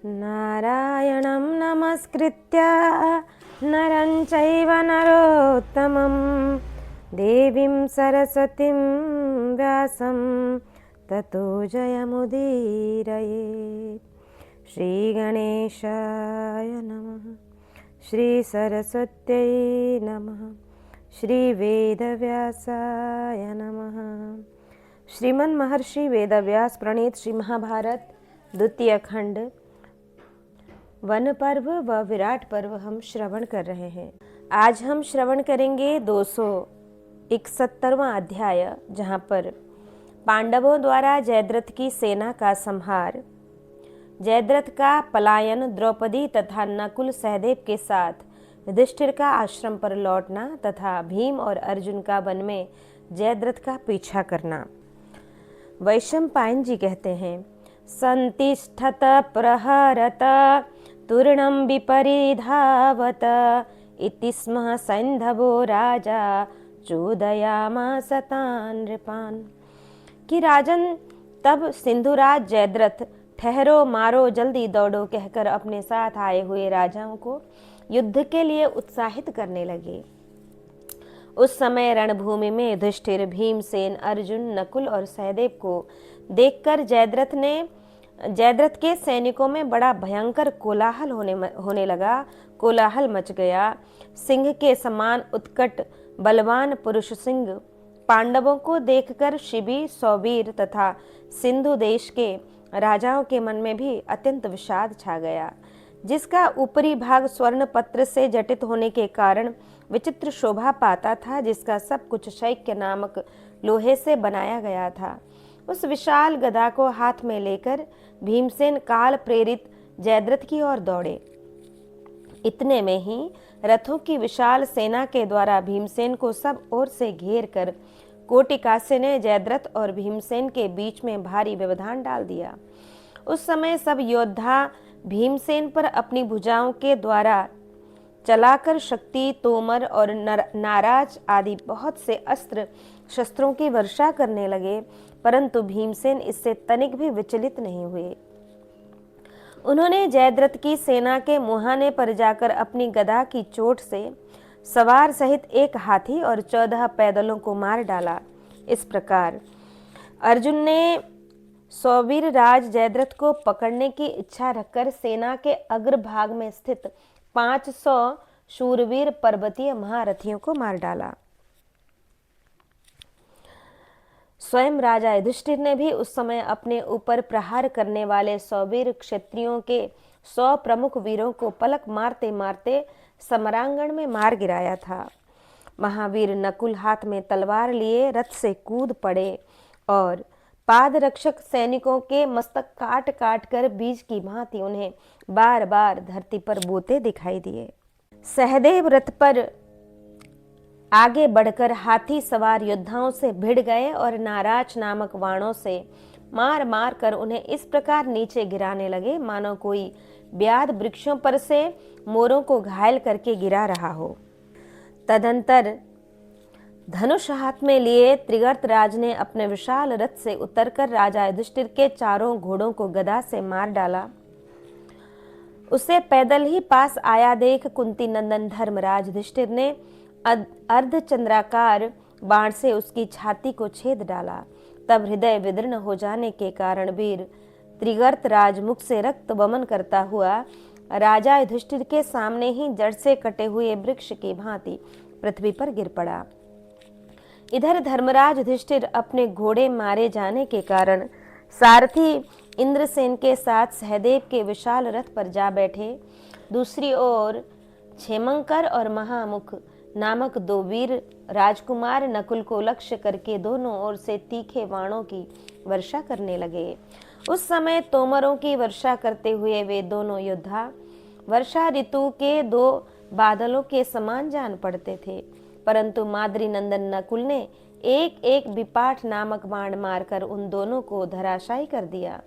नारायणं नमस्कृत्य नरं चैव नरोत्तमं देवीं सरस्वतीं व्यासं ततो जयमुदीरयेत्। श्रीगणेशाय नमः, श्रीसरस्वत्यै नमः, श्रीवेदव्यासाय नमः। श्रीमन महर्षि वेदव्यास प्रणीत श्री महाभारत द्वितीय खंड वन पर्व व विराट पर्व हम श्रवण कर रहे हैं। आज हम श्रवण करेंगे 271वां अध्याय, जहाँ पर पांडवों द्वारा जयद्रथ की सेना का संहार, जयद्रथ का पलायन, द्रौपदी तथा नकुल सहदेव के साथ युधिष्ठिर का आश्रम पर लौटना तथा भीम और अर्जुन का वन में जयद्रथ का पीछा करना। वैशंपायन जी कहते हैं, संतिष्ठत प्रहरत तूर्णं विपरिधावत इति स्म सैन्धवो राजा चोदयामास तान् नृपान्। कि राजन तब सिंधुराज जयद्रथ ठहरो, मारो, जल्दी दौड़ो कहकर अपने साथ आए हुए राजाओं को युद्ध के लिए उत्साहित करने लगे। उस समय रणभूमि में युधिष्ठिर, भीमसेन, अर्जुन, नकुल और सहदेव को देखकर जयद्रथ के सैनिकों में बड़ा भयंकर कोलाहल होने लगा। कोलाहल मच गया। सिंह के समान उत्कट बलवान पुरुष सिंह पांडवों को देखकर शिबी, सौबीर तथा सिंधु देश के राजाओं के मन में भी अत्यंत विषाद छा गया, जिसका ऊपरी भाग स्वर्ण पत्र से जटित होने के कारण विचित्र शोभा पाता था, जिसका सब कुछ शैक्य नामक लोहे से बनाया गया था। उस विशाल गदा को हाथ में लेकर भीमसेन काल प्रेरित जयद्रथ की ओर दौड़े। इतने में ही रथों की विशाल सेना के द्वारा भीमसेन को सब ओर से घेर कर कोटिकास्य ने जयद्रथ और भीमसेन के बीच में भारी व्यवधान डाल दिया। उस समय सब योद्धा भीमसेन पर अपनी भुजाओं के द्वारा चलाकर शक्ति, तोमर और नाराज आदि बहुत से अस्त्र शस्त्रों की वर्षा करने लगे, परंतु भीमसेन इससे तनिक भी विचलित नहीं हुए। उन्होंने जयद्रथ की सेना के मुहाने पर जाकर अपनी गदा की चोट से सवार सहित एक हाथी और 14 पैदलों को मार डाला। इस प्रकार अर्जुन ने सौवीर राज जयद्रथ को पकड़ने की इच्छा रखकर सेना के अग्रभाग में स्थित 500 शूरवीर पर्वतीय महारथियों को मार डाला। स्वयं राजा युधिष्ठिर ने भी उस समय अपने ऊपर प्रहार करने वाले सौवीर क्षत्रियों के 100 प्रमुख वीरों को पलक मारते मारते समरांगण में मार गिराया था। महावीर नकुल हाथ में तलवार लिए रथ से कूद पड़े और पादरक्षक सैनिकों के मस्तक काट काट कर बीज की भांति उन्हें बार बार धरती पर बोते दिखाई दिए। सहदेव रथ पर आगे बढ़कर हाथी सवार योद्धाओं से भिड़ गए और नाराज नामक वाणों से मार मार कर उन्हें इस प्रकार नीचे गिराने लगे, मानो कोई ब्याद वृक्षों पर से मोरों को घायल करके गिरा रहा हो। तदंतर धनुष हाथ में लिए त्रिगर्त राज ने अपने विशाल रथ से उतरकर राजा युधिष्ठिर के चारों घोड़ों को गदा से मार डाला। उसे पैदल ही पास आया देख कुंती नंदन धर्मराज युधिष्ठिर ने अर्धचंद्राकार बाण से उसकी छाती को छेद डाला। तब हृदय विदीर्ण हो जाने के कारण वीर त्रिगर्त राज मुख से रक्त वमन करता हुआ राजा युधिष्ठिर के सामने ही जड़ से कटे हुए वृक्ष की भांति पृथ्वी पर गिर पड़ा। इधर धर्मराज युधिष्ठिर अपने घोड़े मारे जाने के कारण सारथी इंद्रसेन के साथ सहदेव के विशाल रथ पर जा बैठे। दूसरी ओर क्षेमंकर और महामुख नामक 2 वीर राजकुमार नकुल को लक्ष्य करके दोनों ओर से तीखे बाणों की वर्षा करने लगे। उस समय तोमरों की वर्षा करते हुए वे दोनों योद्धा वर्षा ऋतु के 2 बादलों के समान जान पड़ते थे, परंतु माद्री नंदन नकुल ने एक एक विपाठ नामक बाण मारकर उन दोनों को धराशायी कर दिया।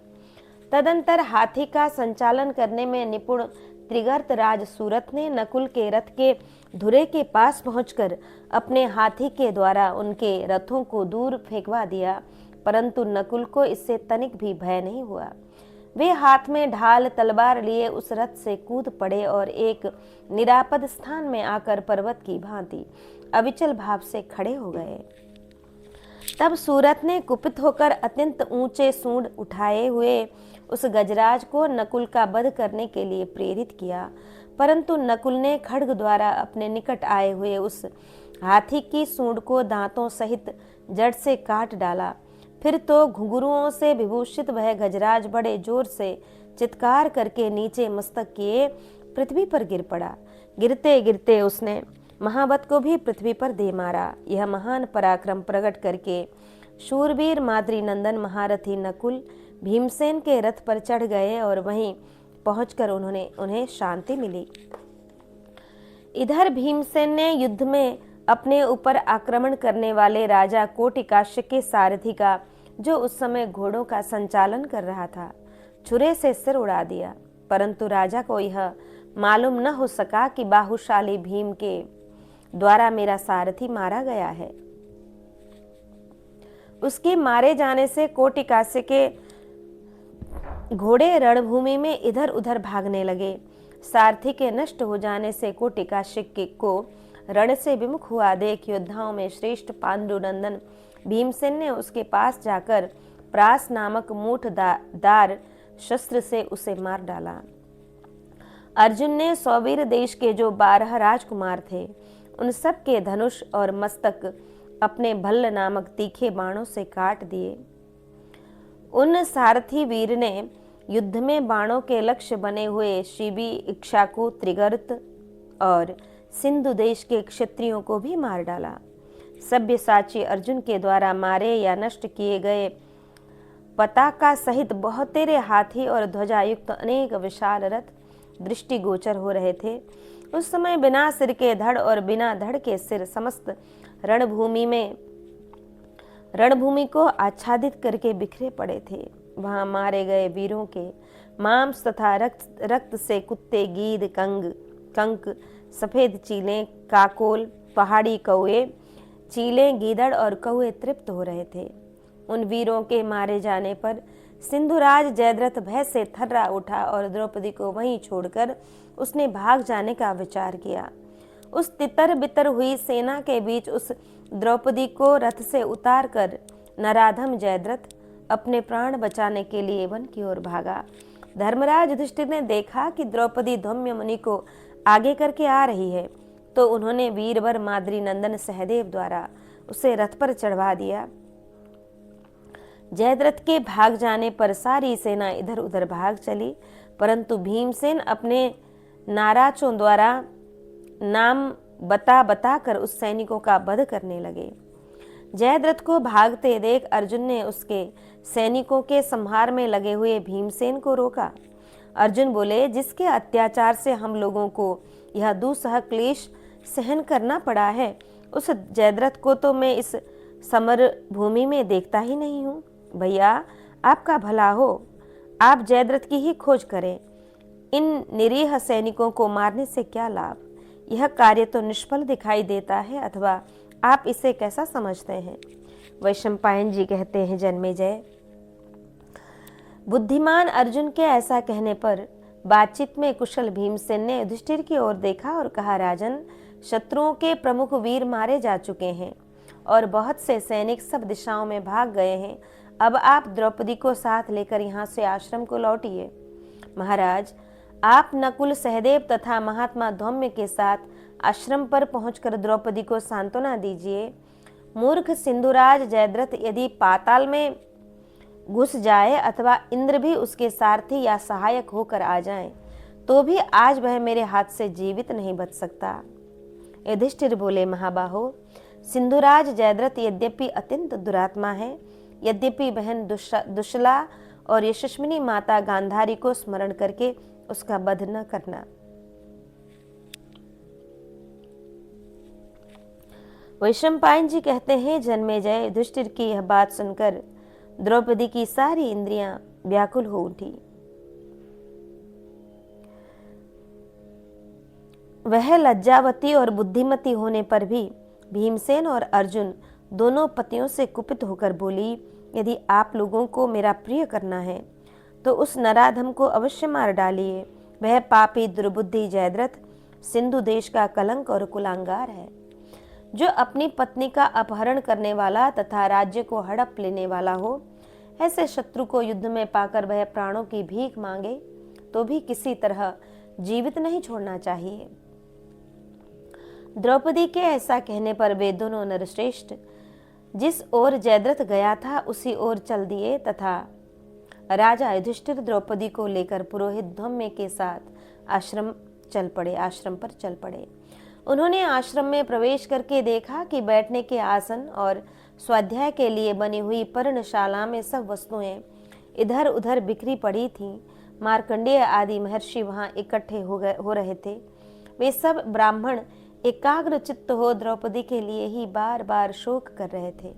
तदंतर हाथी का संचालन करने में निपुण त्रिगर्त राज सूरत ने नकुल के रथ के धुरे के पास पहुंचकर अपने हाथी के द्वारा उनके रथों को दूर फेंकवा दिया, परंतु नकुल को इससे तनिक भी भय नहीं हुआ। वे हाथ में ढाल तलवार लिए उस रथ से कूद पड़े और एक निरापद स्थान में आकर पर्वत की भांति अविचल भाव से खड़े हो गए। तब सूरत ने कुपित होकर अत्यंत ऊंचे सूंड उठाए हुए उस गजराज को नकुल का वध करने के लिए प्रेरित किया, परंतु नकुल ने खड्ग द्वारा अपने निकट आए हुए उस हाथी की सूंड को दांतों सहित जड़ से काट डाला। फिर तो घुंघरुओं से विभूषित वह गजराज बड़े जोर से चित्कार करके नीचे मस्तक किए पृथ्वी पर गिर पड़ा। गिरते गिरते उसने महावत को भी पृथ्वी पर दे मारा। यह महान पराक्रम प्रकट करके शूरवीर माद्री नंदन महारथी नकुल भीमसेन के रथ पर चढ़ गए और वहीं पहुंचकर उन्हें शांति मिली। इधर भीमसेन ने युद्ध में अपने ऊपर आक्रमण करने वाले राजा कोटिकाश्य के सारथी का, जो उस समय घोड़ों का संचालन कर रहा था, छुरे से सिर उड़ा दिया, परंतु राजा को यह मालूम न हो सका कि बाहुशाली भीम के द्वारा मेरा सारथी मारा गया है। उसके मारे जाने से कोटिकाश्य के घोड़े रणभूमि में इधर उधर भागने लगे। सारथी के नष्ट हो जाने से कोटिकाश्य को रण से विमुख हुआ देख योद्धाओं में श्रेष्ठ पांडुनंदन भीमसेन ने उसके पास जाकर प्रास नामक मूठदार शस्त्र से उसे मार डाला। अर्जुन ने सौवीर देश के जो 12 राजकुमार थे, उन सब के धनुष और मस्तक अपने भल्ल नामक तीखे बाणों से काट दिए। उन सारथी वीर ने युद्ध में बाणों के लक्ष्य बने हुए शिबी, इक्ष्वाकु, त्रिगर्त और सिंधु देश के क्षत्रियों को भी मार डाला। सब्यसाची अर्जुन के द्वारा मारे या नष्ट किए गए पताका सहित बहुतेरे हाथी और ध्वजायुक्त अनेक विशाल रथ दृष्टिगोचर हो रहे थे। उस समय बिना सिर के धड़ और बिना धड़ के सिर समस्त रणभूमि को आच्छादित करके बिखरे पड़े थे। वहां मारे गए वीरों के मांस तथा रक्त से कुत्ते, गीद, कंक, सफेद चीलें, काकोल, पहाड़ी कौए, चीलें, गीदड़ और कौए तृप्त हो रहे थे। उन वीरों के मारे जाने पर सिंधुराज जयद्रथ भय से थर्रा उठा और द्रौपदी को वहीं छोड़कर उसने भाग जाने का विचार किया। उस तितर बितर हुई सेना के बीच उस द्रौपदी को रथ से उतारकर नराधम जयद्रथ अपने प्राण बचाने के लिए वन की ओर भागा। धर्मराज युधिष्ठिर ने देखा कि द्रौपदी धौम्य मुनि को आगे करके आ रही है, तो उन्होंने वीरवर माद्री नंदन सहदेव द्वारा उसे रथ पर चढ़वा दिया। जयद्रथ के भाग जाने पर सारी सेना इधर उधर भाग चली, परंतु भीमसेन अपने नाराजों द्वारा नाम बता कर उस सैनिकों का वध करने लगे। जयद्रथ को भागते देख अर्जुन ने उसके सैनिकों के संहार में लगे हुए भीमसेन को रोका। अर्जुन बोले, जिसके अत्याचार से हम लोगों को यह दुस्सह क्लेश सहन करना पड़ा है, उस जयद्रथ को तो मैं इस समर भूमि में देखता ही नहीं हूँ। भैया, आपका भला हो, आप जयद्रथ की ही खोज करें। इन निरीह सैनिकों को मारने से क्या लाभ? यह कार्य तो निष्फल दिखाई देता है, अथवा आप इसे कैसा समझते हैं? वैशंपायन जी कहते हैं, जन्मेजय, बुद्धिमान अर्जुन के ऐसा कहने पर बातचीत में कुशल भीमसेन ने युधिष्ठिर की ओर देखा और कहा, राजन, शत्रुओं के प्रमुख वीर मारे जा चुके हैं और बहुत से सैनिक सब दिशाओं में भाग गए हैं। अब आप द्रौपदी को साथ लेकर यहाँ से आश्रम को लौटिए। महाराज, आप नकुल, सहदेव तथा महात्मा धौम्य के साथ आश्रम पर पहुंचकर द्रौपदी को सांत्वना दीजिए। मूर्ख सिंधुराज जयद्रथ यदि पाताल में घुस जाए अथवा इंद्र भी उसके सारथी या सहायक होकर आ जाएं, तो भी आज वह मेरे हाथ से जीवित नहीं बच सकता। युधिष्ठिर बोले, महाबाहो, सिंधुराज जयद्रथ यद्यपि अत्यंत दुरात्मा है, यद्यपि बहन दुशला और यशस्विनी माता गांधारी को स्मरण करके उसका वध न करना। वैशंपायन जी कहते हैं, जन्मेजय, युधिष्ठिर की यह बात सुनकर द्रौपदी की सारी इंद्रियां व्याकुल हो उठी। वह लज्जावती और बुद्धिमती होने पर भी भीमसेन और अर्जुन दोनों पतियों से कुपित होकर बोली, यदि आप लोगों को मेरा प्रिय करना है तो उस नराधम को अवश्य मार डालिए। वह पापी दुर्बुद्धि जयद्रथ सिंधु देश का कलंक और कुलांगार है। जो अपनी पत्नी का अपहरण करने वाला तथा राज्य को हड़प लेने वाला हो, ऐसे शत्रु को युद्ध में पाकर वह प्राणों की भीख मांगे तो भी किसी तरह जीवित नहीं छोड़ना चाहिए। द्रौपदी के ऐसा कहने पर वे दोनों नरश्रेष्ठ जिस ओर जयद्रथ गया था उसी ओर चल दिए तथा राजा युधिष्ठिर द्रौपदी को लेकर पुरोहित धौम्य के साथ आश्रम पर चल पड़े। उन्होंने आश्रम में प्रवेश करके देखा कि बैठने के आसन और स्वाध्याय के लिए बनी हुई पर्णशाला में सब वस्तुएं इधर उधर बिखरी पड़ी थीं। मार्कंडेय आदि महर्षि वहां इकट्ठे हो रहे थे। वे सब ब्राह्मण एकाग्र चित्त हो द्रौपदी के लिए ही बार बार शोक कर रहे थे।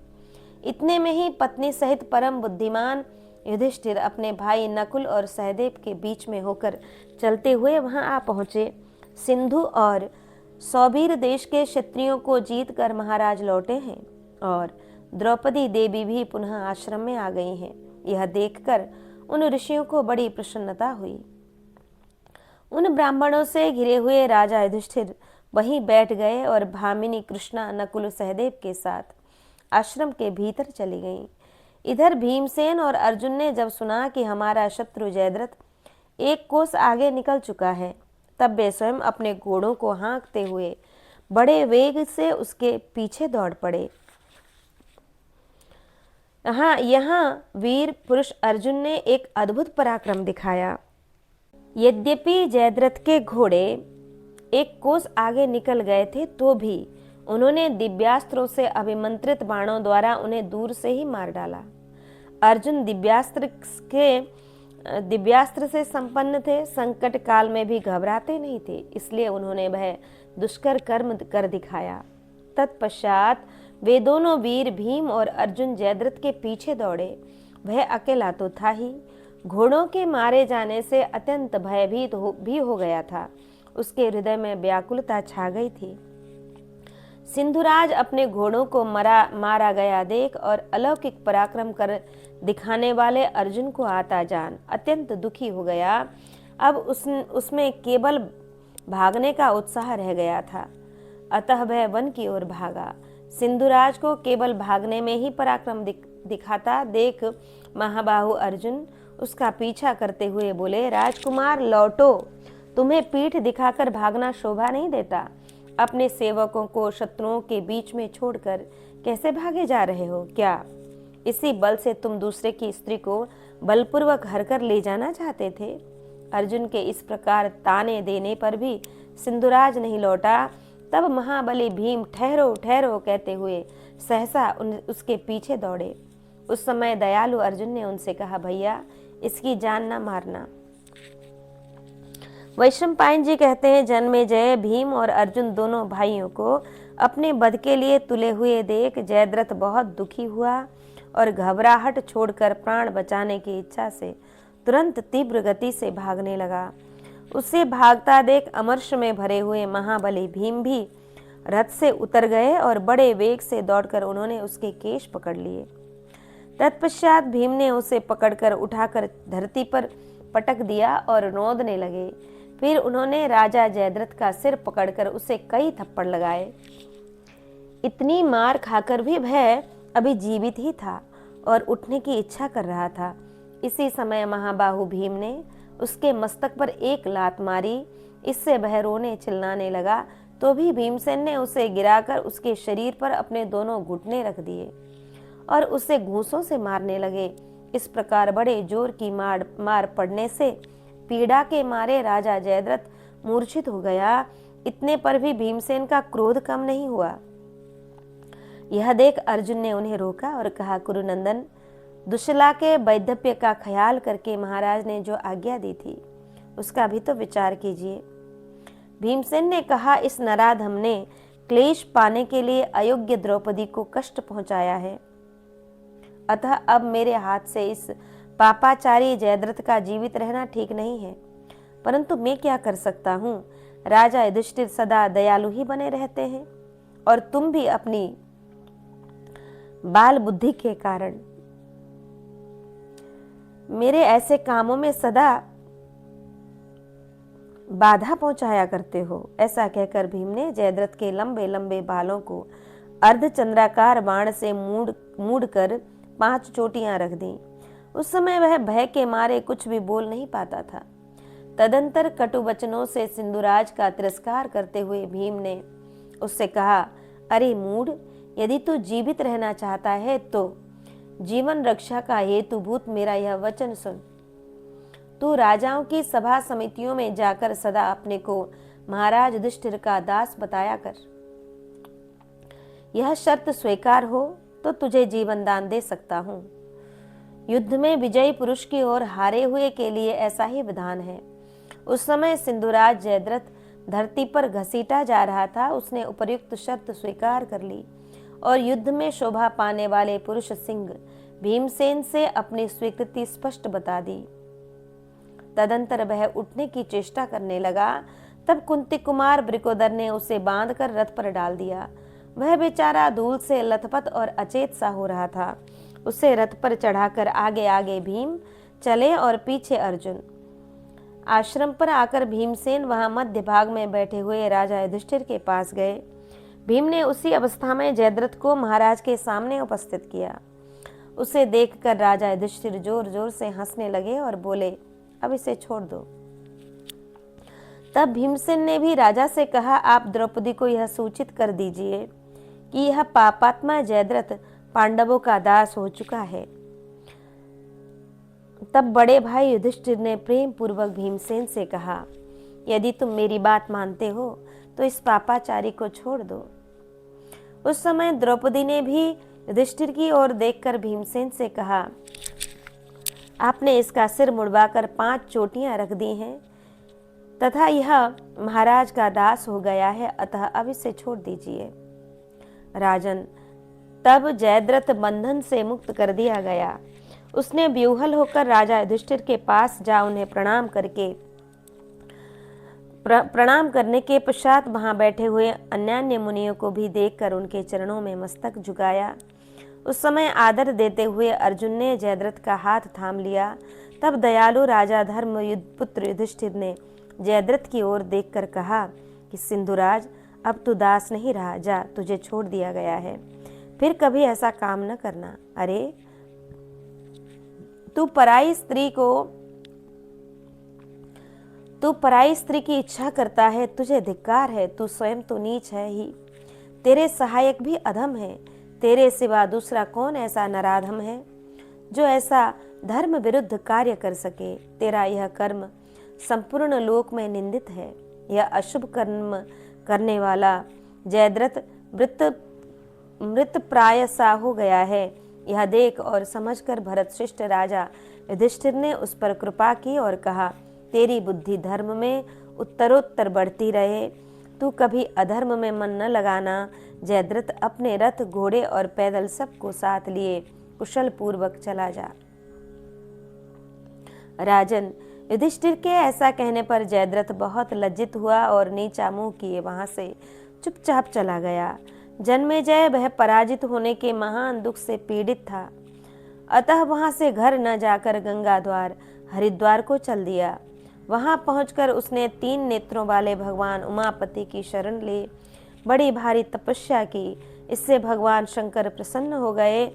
इतने में ही पत्नी सहित परम बुद्धिमान युधिष्ठिर अपने भाई नकुल और सहदेव के बीच में होकर चलते हुए वहां आ पहुंचे। सिंधु और सौबीर देश के क्षत्रियों को जीत कर महाराज लौटे हैं और द्रौपदी देवी भी पुनः आश्रम में आ गई हैं। यह देखकर उन ऋषियों को बड़ी प्रसन्नता हुई। उन ब्राह्मणों से घिरे हुए राजा युधिष्ठिर वहीं बैठ गए और भामिनी कृष्णा नकुल सहदेव के साथ आश्रम के भीतर चली गईं। इधर भीमसेन और अर्जुन ने जब सुना कि हमारा शत्रु जयद्रथ एक कोस आगे निकल चुका है, तब वे स्वयं अपने घोड़ों को हाँकते हुए बड़े वेग से उसके पीछे दौड़ पड़े। यहाँ वीर पुरुष अर्जुन ने एक अद्भुत पराक्रम दिखाया। यद्यपि जयद्रथ के घोड़े एक कोस आगे निकल गए थे तो भी उन्होंने दिव्यास्त्रों से अभिमंत्रित बाणों द्वारा उन्हें दूर से ही मार डाला। अर्जुन दिव्यास्त्र से संपन्न थे, संकट काल में भी घबराते नहीं थे, इसलिए उन्होंने वह दुष्कर कर्म कर दिखाया। तत्पश्चात वे दोनों वीर भीम और अर्जुन जयद्रथ के पीछे दौड़े। वह अकेला तो था ही, घोड़ों के मारे जाने से अत्यंत भयभीत भी हो गया था। उसके हृदय में व्याकुलता छा गई थी। सिंधुराज अपने घोड़ों को मारा गया देख और अलौकिक पराक्रम कर दिखाने वाले अर्जुन को आता जान अत्यंत दुखी हो गया। अब उसमें केवल भागने का उत्साह रह गया था, अतः वह वन की ओर भागा। सिंधुराज को केवल भागने में ही पराक्रम दिखाता देख महाबाहु अर्जुन उसका पीछा करते हुए बोले, राजकुमार लौटो, तुम्हें पीठ दिखाकर भागना शोभा नहीं देता। अपने सेवकों को शत्रुओं के बीच में छोड़कर कैसे भागे जा रहे हो? क्या इसी बल से तुम दूसरे की स्त्री को बलपूर्वक हरकर ले जाना चाहते थे? अर्जुन के इस प्रकार ताने देने पर भी सिंधुराज नहीं लौटा। तब महाबली भीम ठहरो ठहरो कहते हुए सहसा उसके पीछे दौड़े। उस समय दयालु अर्जुन ने उनसे कहा, भैया इसकी जान न मारना। वैशंपायन जी कहते हैं, जन्मेजय भीम और अर्जुन दोनों भाइयों को अपने वध के लिए तुले हुए देख जयद्रथ बहुत दुखी हुआ और घबराहट छोड़कर प्राण बचाने की इच्छा से तुरंत तीव्र गति से भागने लगा। उसे भागता देख अमर्ष में भरे हुए महाबली भीम भी रथ से उतर गए और बड़े वेग से दौड़कर उन्होंने उसके केश पकड़ लिए। तत्पश्चात भीम ने उसे पकड़कर उठाकर धरती पर पटक दिया और रोंदने लगे। फिर उन्होंने राजा जयद्रथ का सिर पकड़कर उसे कई थप्पड़ लगाए। इतनी मार खाकर भी वह अभी जीवित ही था और उठने की इच्छा कर रहा था। इसी समय महाबाहु भीम ने उसके मस्तक पर एक लात मारी। इससे वह रोने चिल्लाने लगा, तो भी भीमसेन ने उसे गिराकर उसके शरीर पर अपने दोनों घुटने रख दिए और उसे घूंसों से मारने लगे। इस प्रकार बड़े जोर की मार पड़ने से पीड़ा के मारे राजा जयद्रथ मूर्छित हो गया। इतने पर भी भीमसेन का क्रोध कम नहीं हुआ। यह देख अर्जुन ने उन्हें रोका और कहा, कुरुनंदन, दुशला के वैधव्य का ख्याल करके महाराज ने जो आज्ञा दी थी उसका भी तो विचार कीजिए। भीमसेन ने कहा, इस नराधम ने क्लेश पाने के लिए अयोग्य द्रौपदी को कष्ट पहुंचाया है, अतः अब मेरे हाथ से इस पापाचारी जयद्रथ का जीवित रहना ठीक नहीं है। परंतु मैं क्या कर सकता हूँ? राजा युधिष्ठिर सदा दयालु ही बने रहते हैं और तुम भी अपनी बाल बुद्धि के कारण मेरे ऐसे कामों में सदा बाधा पहुंचाया करते हो। ऐसा कहकर भीम ने जयद्रथ के लंबे लंबे बालों को अर्धचंद्राकार बाण से मूड कर 5 चोटियां रख दी। उस समय वह भय के मारे कुछ भी बोल नहीं पाता था। तदंतर कटु वचनों से सिंधुराज का तिरस्कार करते हुए भीम ने उससे कहा, अरे मूढ़, यदि तू जीवित रहना चाहता है तो जीवन रक्षा का हेतुभूत मेरा यह वचन सुन। तू राजाओं की सभा समितियों में जाकर सदा अपने को महाराज युधिष्ठिर का दास बताया कर। यह शर्त स्वीकार हो तो तुझे जीवन दान दे सकता हूँ। युद्ध में विजयी पुरुष की ओर हारे हुए के लिए ऐसा ही विधान है। उस समय सिंधुराज जयद्रथ धरती पर घसीटा जा रहा था। उसने उपर्युक्त शर्त स्वीकार कर ली और युद्ध में शोभा पाने वाले पुरुष सिंह भीमसेन से अपनी स्वीकृति स्पष्ट बता दी। तदंतर वह उठने की चेष्टा करने लगा। तब कुंती कुमार ब्रिकोदर ने उसे बांधकर रथ पर डाल दिया। वह बेचारा धूल से लथपथ और अचेत सा हो रहा था। उसे रथ पर चढ़ाकर आगे आगे भीम चले और पीछे अर्जुन। आश्रम पर आकर भीमसेन वहां मध्य भाग में बैठे हुए राजा युधिष्ठिर के पास गए। भीम ने उसी अवस्था में जयद्रथ को महाराज के सामने उपस्थित किया। उसे देखकर राजा युधिष्ठिर जोर जोर से हंसने लगे और बोले, अब इसे छोड़ दो। तब भीमसेन ने भी राजा से कहा, आप द्रौपदी को यह सूचित कर दीजिए कि यह पापात्मा जयद्रथ पांडवों का दास हो चुका है। तब बड़े भाई युधिष्ठिर ने प्रेम पूर्वक भीमसेन से कहा, यदि तुम मेरी बात मानते हो तो इस पापाचारी को छोड़ दो। उस समय द्रौपदी ने भी युधिष्ठिर की ओर देखकर भीमसेन से कहा, आपने इसका सिर मुड़वाकर 5 चोटियां रख दी हैं तथा यह महाराज का दास हो गया है, अतः अब इसे छोड़ दीजिए। राजन, तब जयद्रथ बंधन से मुक्त कर दिया गया। उसने व्यूहल होकर राजा युधिष्ठिर के पास जा उन्हें प्रणाम करने के पश्चात वहां बैठे हुए अन्यान्य मुनियों को भी देखकर उनके चरणों में मस्तक झुकाया। उस समय आदर देते हुए अर्जुन ने जयद्रथ का हाथ थाम लिया। तब दयालु राजा धर्म पुत्र युधिष्ठिर ने जयद्रथ की ओर देखकर कहा कि सिंधुराज, अब तू दास नहीं रहा, जा, तुझे छोड़ दिया गया है, फिर कभी ऐसा काम न करना। अरे, तू पराई स्त्री की इच्छा करता है, तुझे धिक्कार है। तू स्वयं तो नीच है ही, तेरे सहायक भी अधम है। तेरे सिवा दूसरा कौन ऐसा नराधम है जो ऐसा धर्म विरुद्ध कार्य कर सके। तेरा यह कर्म संपूर्ण लोक में निंदित है। यह अशुभ कर्म करने वाला जयद्रथ मृत प्राय सा हो गया है। यह देख और समझकर भरत श्रेष्ठ राजा युधिष्ठिर ने उस पर कृपा की और कहा, तेरी बुद्धि धर्म में उत्तरोत्तर बढ़ती रहे। तू कभी अधर्म में मन न लगाना। जयद्रथ, अपने रथ, घोड़े और पैदल सबको साथ लिए कुशल पूर्वक चला जा। राजन, युधिष्ठिर के ऐसा कहने पर जयद्रथ बहुत लज्जित हुआ और नीचा मुंह किए वहां से चुपचाप चला गया। जन्मेजय वह पराजित होने के महान दुख से पीड़ित था, अतः वहां से घर न जाकर गंगा द्वार हरिद्वार को चल दिया। वहां पहुंचकर उसने 3 नेत्रों वाले भगवान उमापति की शरण ली, बड़ी भारी तपस्या की। इससे भगवान शंकर प्रसन्न हो गए।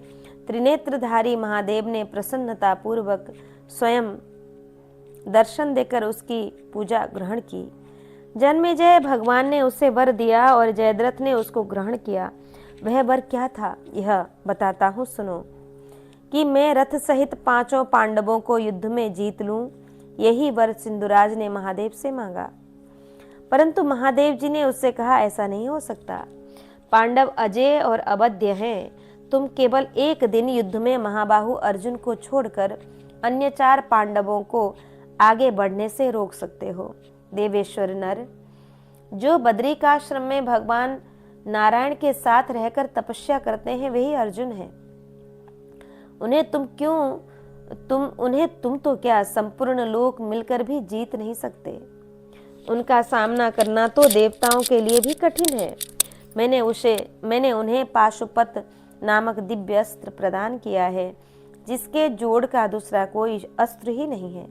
त्रिनेत्रधारी महादेव ने प्रसन्नता पूर्वक स्वयं दर्शन देकर उसकी पूजा ग्रहण की। जन्मेजय भगवान ने उसे वर दिया और जयद्रथ ने उसको ग्रहण किया। वह वर क्या था, यह बताता हूँ, सुनो। कि मैं रथ सहित 5 पांडवों को युद्ध में जीत लूं, यही वर सिंधुराज ने महादेव से मांगा। परंतु महादेव जी ने उससे कहा, ऐसा नहीं हो सकता। पांडव अजेय और अवध्य हैं। तुम केवल एक दिन युद्ध में महाबाहु अर्जुन को छोड़कर अन्य 4 पांडवों को आगे बढ़ने से रोक सकते हो। देवेश्वर नर, जो बद्रिकाश्रम में भगवान नारायण के साथ रहकर तपस्या करते हैं, वही अर्जुन है। तुम तो क्या संपूर्ण लोक मिलकर भी जीत नहीं सकते। उनका सामना करना तो देवताओं के लिए भी कठिन है। मैंने उन्हें पाशुपत नामक दिव्य अस्त्र प्रदान किया है। जिसके जोड़ का दूसरा कोई अस्त्र ही नहीं है।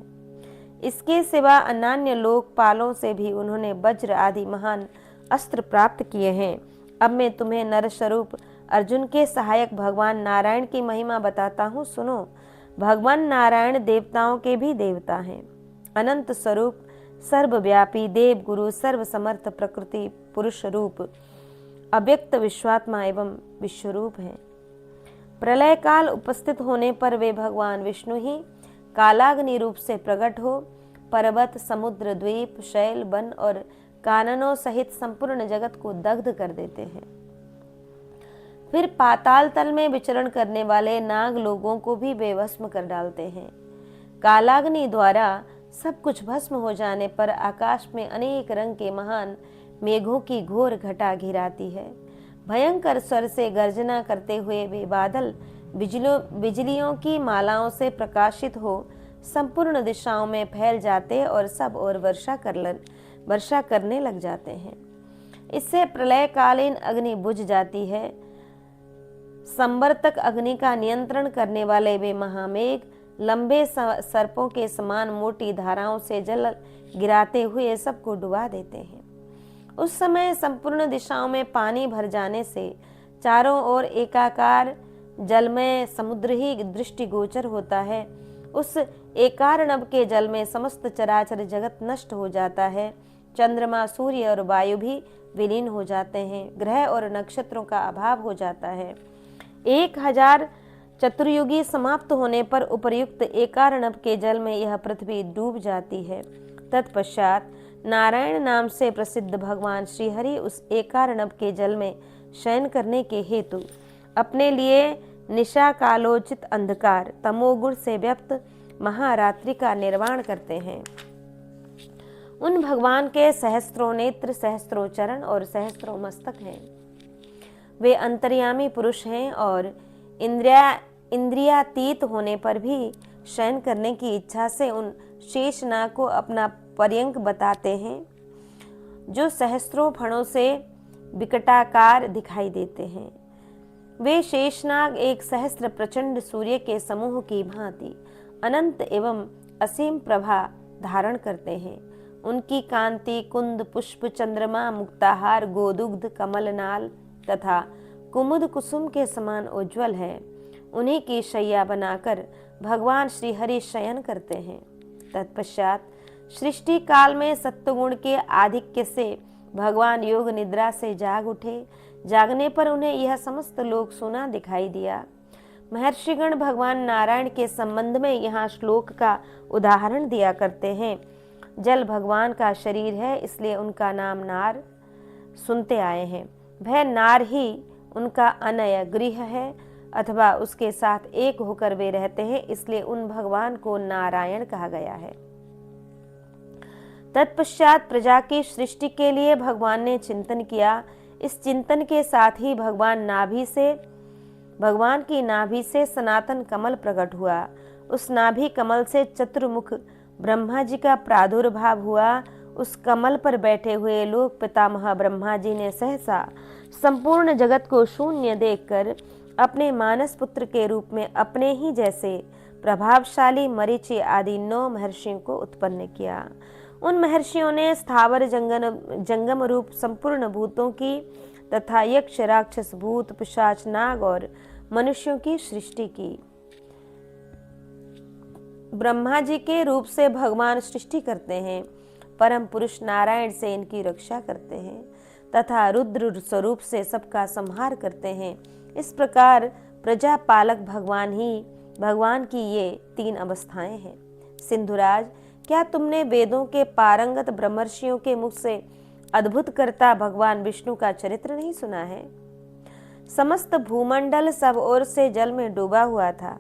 इसके सिवा अन्य लोकपालों से भी उन्होंने वज्र आदि महान अस्त्र प्राप्त किए हैं। अब मैं तुम्हें नर स्वरूप अर्जुन के सहायक भगवान नारायण की महिमा बताता हूँ, सुनो। भगवान नारायण देवताओं के भी देवता हैं, अनंत स्वरूप, सर्वव्यापी, देव गुरु, सर्व समर्थ, प्रकृति पुरुष रूप, अव्यक्त विश्वात्मा एवं विश्वरूप हैं। प्रलय काल उपस्थित होने पर वे भगवान विष्णु ही कालाग्नि रूप से प्रकट हो पर्वत, समुद्र, द्वीप, शैल, वन और काननों सहित संपूर्ण जगत को दग्ध कर देते हैं। फिर पाताल तल में विचरण करने वाले नाग लोगों को भी बेभस्म कर डालते हैं। कालाग्नि द्वारा सब कुछ भस्म हो जाने पर आकाश में अनेक रंग के महान मेघों की घोर घटा घिराती है। भयंकर स्वर से गर्जना करते हुए वे बादल बिजलियों की मालाओं से प्रकाशित हो संपूर्ण दिशाओं में फैल जाते और सब ओर वर्षा करने लग जाते हैं। इससे प्रलयकालीन अग्नि बुझ जाती है। संवर्तक अग्नि का नियंत्रण करने वाले वे महामेघ लंबे सर्पों के समान मोटी धाराओं से जल गिराते हुए सबको डुबा देते हैं। उस समय संपूर्ण दिशाओं में पानी भर जाने से चारों ओर एकाकार जलमय समुद्र ही दृष्टिगोचर होता है। उस एकार्णव के जल में समस्त चराचर जगत नष्ट हो जाता है। चंद्रमा, सूर्य और वायु भी विलीन हो जाते हैं। ग्रह और नक्षत्रों का अभाव हो जाता है। 1000 चतुर्युगी समाप्त होने पर उपर्युक्त एकार्णव के जल में यह पृथ्वी डूब जाती है। तत्पश्चात नारायण नाम से प्रसिद्ध भगवान श्रीहरि उस एकार्णव के जल में शयन करने के हेतु अपने लिए निशा कालोचित अंधकार तमोगुण से व्याप्त महारात्रि का निर्माण करते हैं। उन भगवान के सहस्त्रों नेत्र, सहस्त्रों चरण और सहस्त्रों मस्तक हैं। वे अंतर्यामी पुरुष हैं और इंद्रियातीत होने पर भी शयन करने की इच्छा से उन शेषनाग को अपना पर्यंक बताते हैं, जो सहस्त्रों फणों से विकटाकार दिखाई देते हैं। वे शेषनाग एक सहस्त्र प्रचंड सूर्य के समूह की भांति अनंत एवं असीम प्रभा धारण करते हैं। उनकी कांति कुंद, पुष्प, चंद्रमा, मुक्ताहार, गोदुग्ध, कमलनाल तथा कुमुद कुसुम के समान उज्ज्वल है। उन्हीं की शैया बनाकर भगवान श्री हरि शयन करते हैं। तत्पश्चात सृष्टि काल में सत्वगुण के आधिक्य से भगवान योग निद्रा से जाग उठे। जागने पर उन्हें यह समस्त लोक सोना दिखाई दिया। महर्षिगण भगवान नारायण के संबंध में यहाँ श्लोक का उदाहरण दिया करते हैं। जल भगवान का शरीर है, इसलिए उनका नाम नार सुनते आए हैं। वह नार ही उनका अनय गृह है, अथवा उसके साथ एक होकर वे रहते हैं, इसलिए उन भगवान को नारायण कहा गया है। तत्पश्चात प्रजा की सृष्टि के लिए भगवान ने चिंतन किया। इस चिंतन के साथ ही भगवान की नाभि से सनातन कमल प्रकट हुआ। उस नाभि कमल से चतुर्मुख ब्रह्मा जी का प्रादुर्भाव हुआ। उस कमल पर बैठे हुए लोक पितामह ब्रह्मा जी ने सहसा संपूर्ण जगत को शून्य देखकर अपने मानस पुत्र के रूप में अपने ही जैसे प्रभावशाली मरीचि आदि 9 महर्षियों को उत्पन्न किया। उन महर्षियों ने स्थावर जंगम रूप संपूर्ण भूतों की तथा यक्ष, राक्षस, भूत, पिशाच, नाग और मनुष्यों की सृष्टि की। ब्रह्मा जी के रूप से भगवान सृष्टि करते हैं, परम पुरुष नारायण से इनकी रक्षा करते हैं तथा रुद्र स्वरूप से सबका संहार करते हैं। इस प्रकार प्रजापालक भगवान की ये 3 अवस्थाएं हैं। सिंधुराज, क्या तुमने वेदों के पारंगत ब्रह्मर्षियों के मुख से अद्भुत कर्ता भगवान विष्णु का चरित्र नहीं सुना है? समस्त भूमंडल सब ओर से जल में डूबा हुआ था।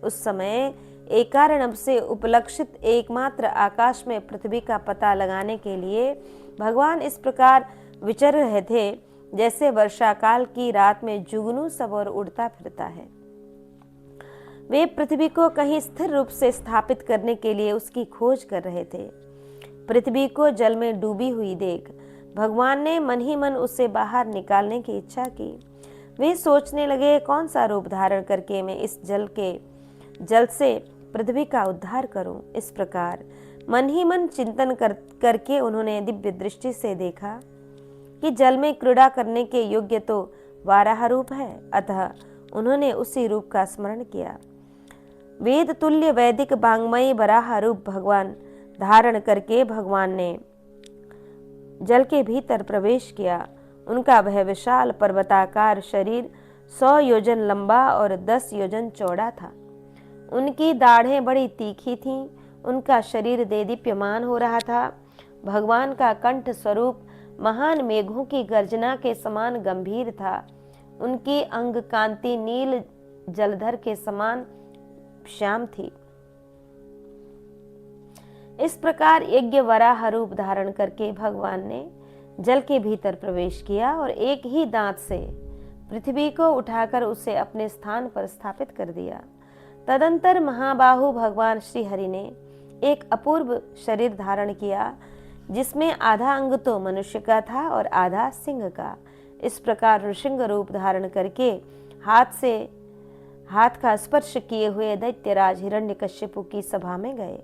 उस समय एकार्णव से उपलक्षित एकमात्र आकाश में पृथ्वी का पता लगाने के लिए भगवान इस प्रकार विचर रहे थे, जैसे वर्षा काल की रात में जुगनू सब ओर उड़ता फिरता है। वे पृथ्वी को कहीं स्थिर रूप से स्थापित करने के लिए उसकी खोज कर रहे थे। पृथ्वी को जल में डूबी हुई देख भगवान ने मन ही मन उसे बाहर निकालने की इच्छा की। वे सोचने लगे, कौन सा रूप धारण करके मैं इस जल के जल से पृथ्वी का उद्धार करूं। इस प्रकार मन ही मन चिंतन करके उन्होंने दिव्य दृष्टि से देखा कि जल में क्रीड़ा करने के योग्य तो वाराह रूप है, अतः उन्होंने उसी रूप का स्मरण किया। वेद तुल्य वैदिक वांग्मयी वराह रूप भगवान धारण करके भगवान ने जल के भीतर प्रवेश किया। उनका वह विशाल पर्वताकार शरीर 100 योजन लंबा और 10 योजन चौड़ा था। उनकी दाढ़ें बड़ी तीखी थीं, उनका शरीर देदीप्यमान हो रहा था। भगवान का कंठ स्वरूप महान मेघों की गर्जना के समान गंभीर था। उनकी अंग कांति नील जलधर के समान श्याम थी। इस प्रकार यज्ञ वराह रूप धारण करके भगवान ने जल के भीतर प्रवेश किया और एक ही दांत से पृथ्वी को उठाकर उसे अपने स्थान पर स्थापित कर दिया। तदंतर महाबाहु भगवान श्री हरि ने एक अपूर्व शरीर धारण किया, जिसमें आधा अंग तो मनुष्य का था और आधा सिंह का। इस प्रकार नृसिंह रूप धारण करके हाथ का स्पर्श किए हुए दैत्यराज हिरण्यकश्यपु की सभा में गए।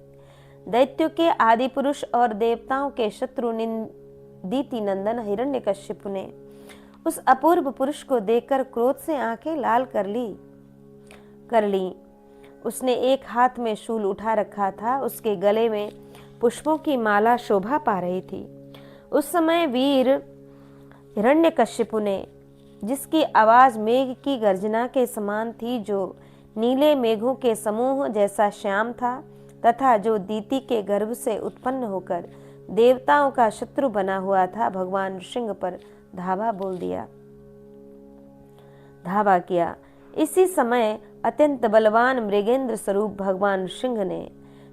दैत्यों के आदि पुरुष और देवताओं के शत्रु दीति नंदन हिरण्यकश्यपु ने उस अपूर्व पुरुष को देखकर क्रोध से आंखें लाल कर ली। उसने एक हाथ में शूल उठा रखा था, उसके गले में पुष्पों की माला शोभा पा रही थी। उस समय वीर हिरण्यकश्यपु ने, जिसकी आवाज मेघ की गर्जना के समान थी, जो नीले मेघों के समूह जैसा श्याम था तथा जो दीति के गर्भ से उत्पन्न होकर देवताओं का शत्रु बना हुआ था, भगवान नृसिंह पर धावा किया। इसी समय अत्यंत बलवान मृगेंद्र स्वरूप भगवान नृसिंह ने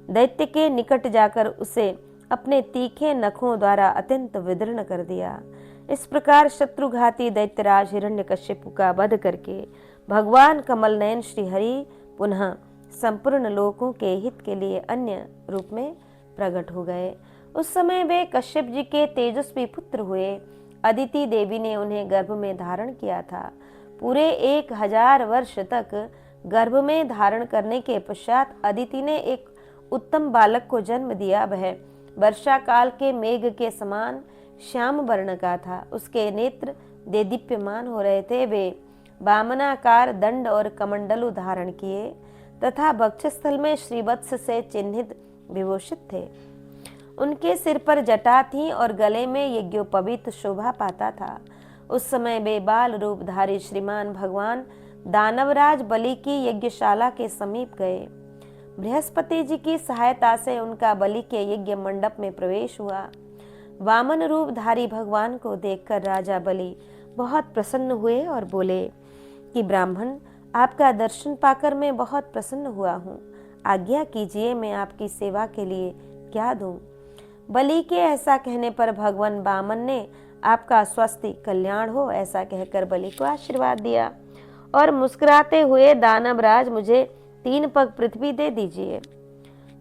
दैत्य के निकट जाकर उसे अपने तीखे नखों द्वारा अत्यंत विदीर्ण कर दिया। इस प्रकार शत्रुघाती दैत्यराज हिरण्यकश्यपु का वध करके भगवान कमल नयन श्री हरि पुनः संपूर्ण लोकों के हित के लिए अन्य रूप में प्रकट हो गए। उस समय वे कश्यप जी के तेजस्वी पुत्र हुए। अदिति देवी ने उन्हें गर्भ में धारण किया था। पूरे 1000 वर्ष तक गर्भ में धारण करने के पश्चात अदिति ने एक उत्तम बालक को जन्म दिया। वह वर्षा काल के मेघ के समान श्याम वर्ण का था। उसके नेत्र देदीप्यमान हो रहे थे। वे वामनाकार दंड और कमंडलु धारण किए तथा वक्षस्थल में श्रीवत्स से चिन्हित विभूषित थे। उनके सिर पर जटा थी और गले में यज्ञोपवीत शोभा पाता था। उस समय वे बाल रूपधारी श्रीमान भगवान दानवराज बलि की यज्ञशाला के समीप गए। बृहस्पति जी की सहायता से उनका बलि के यज्ञ मंडप में प्रवेश हुआ। वामन रूपधारी भगवान को देखकर राजा बलि बहुत प्रसन्न हुए और बोले कि ब्राह्मण, आपका दर्शन पाकर मैं बहुत प्रसन्न हुआ हूँ। आज्ञा कीजिए, मैं आपकी सेवा के लिए क्या दूं? बलि के ऐसा कहने पर भगवान वामन ने आपका स्वस्ति कल्याण हो ऐसा कहकर बलि को आशीर्वाद दिया और मुस्कुराते हुए, दानवराज, मुझे 3 पग पृथ्वी दे दीजिए।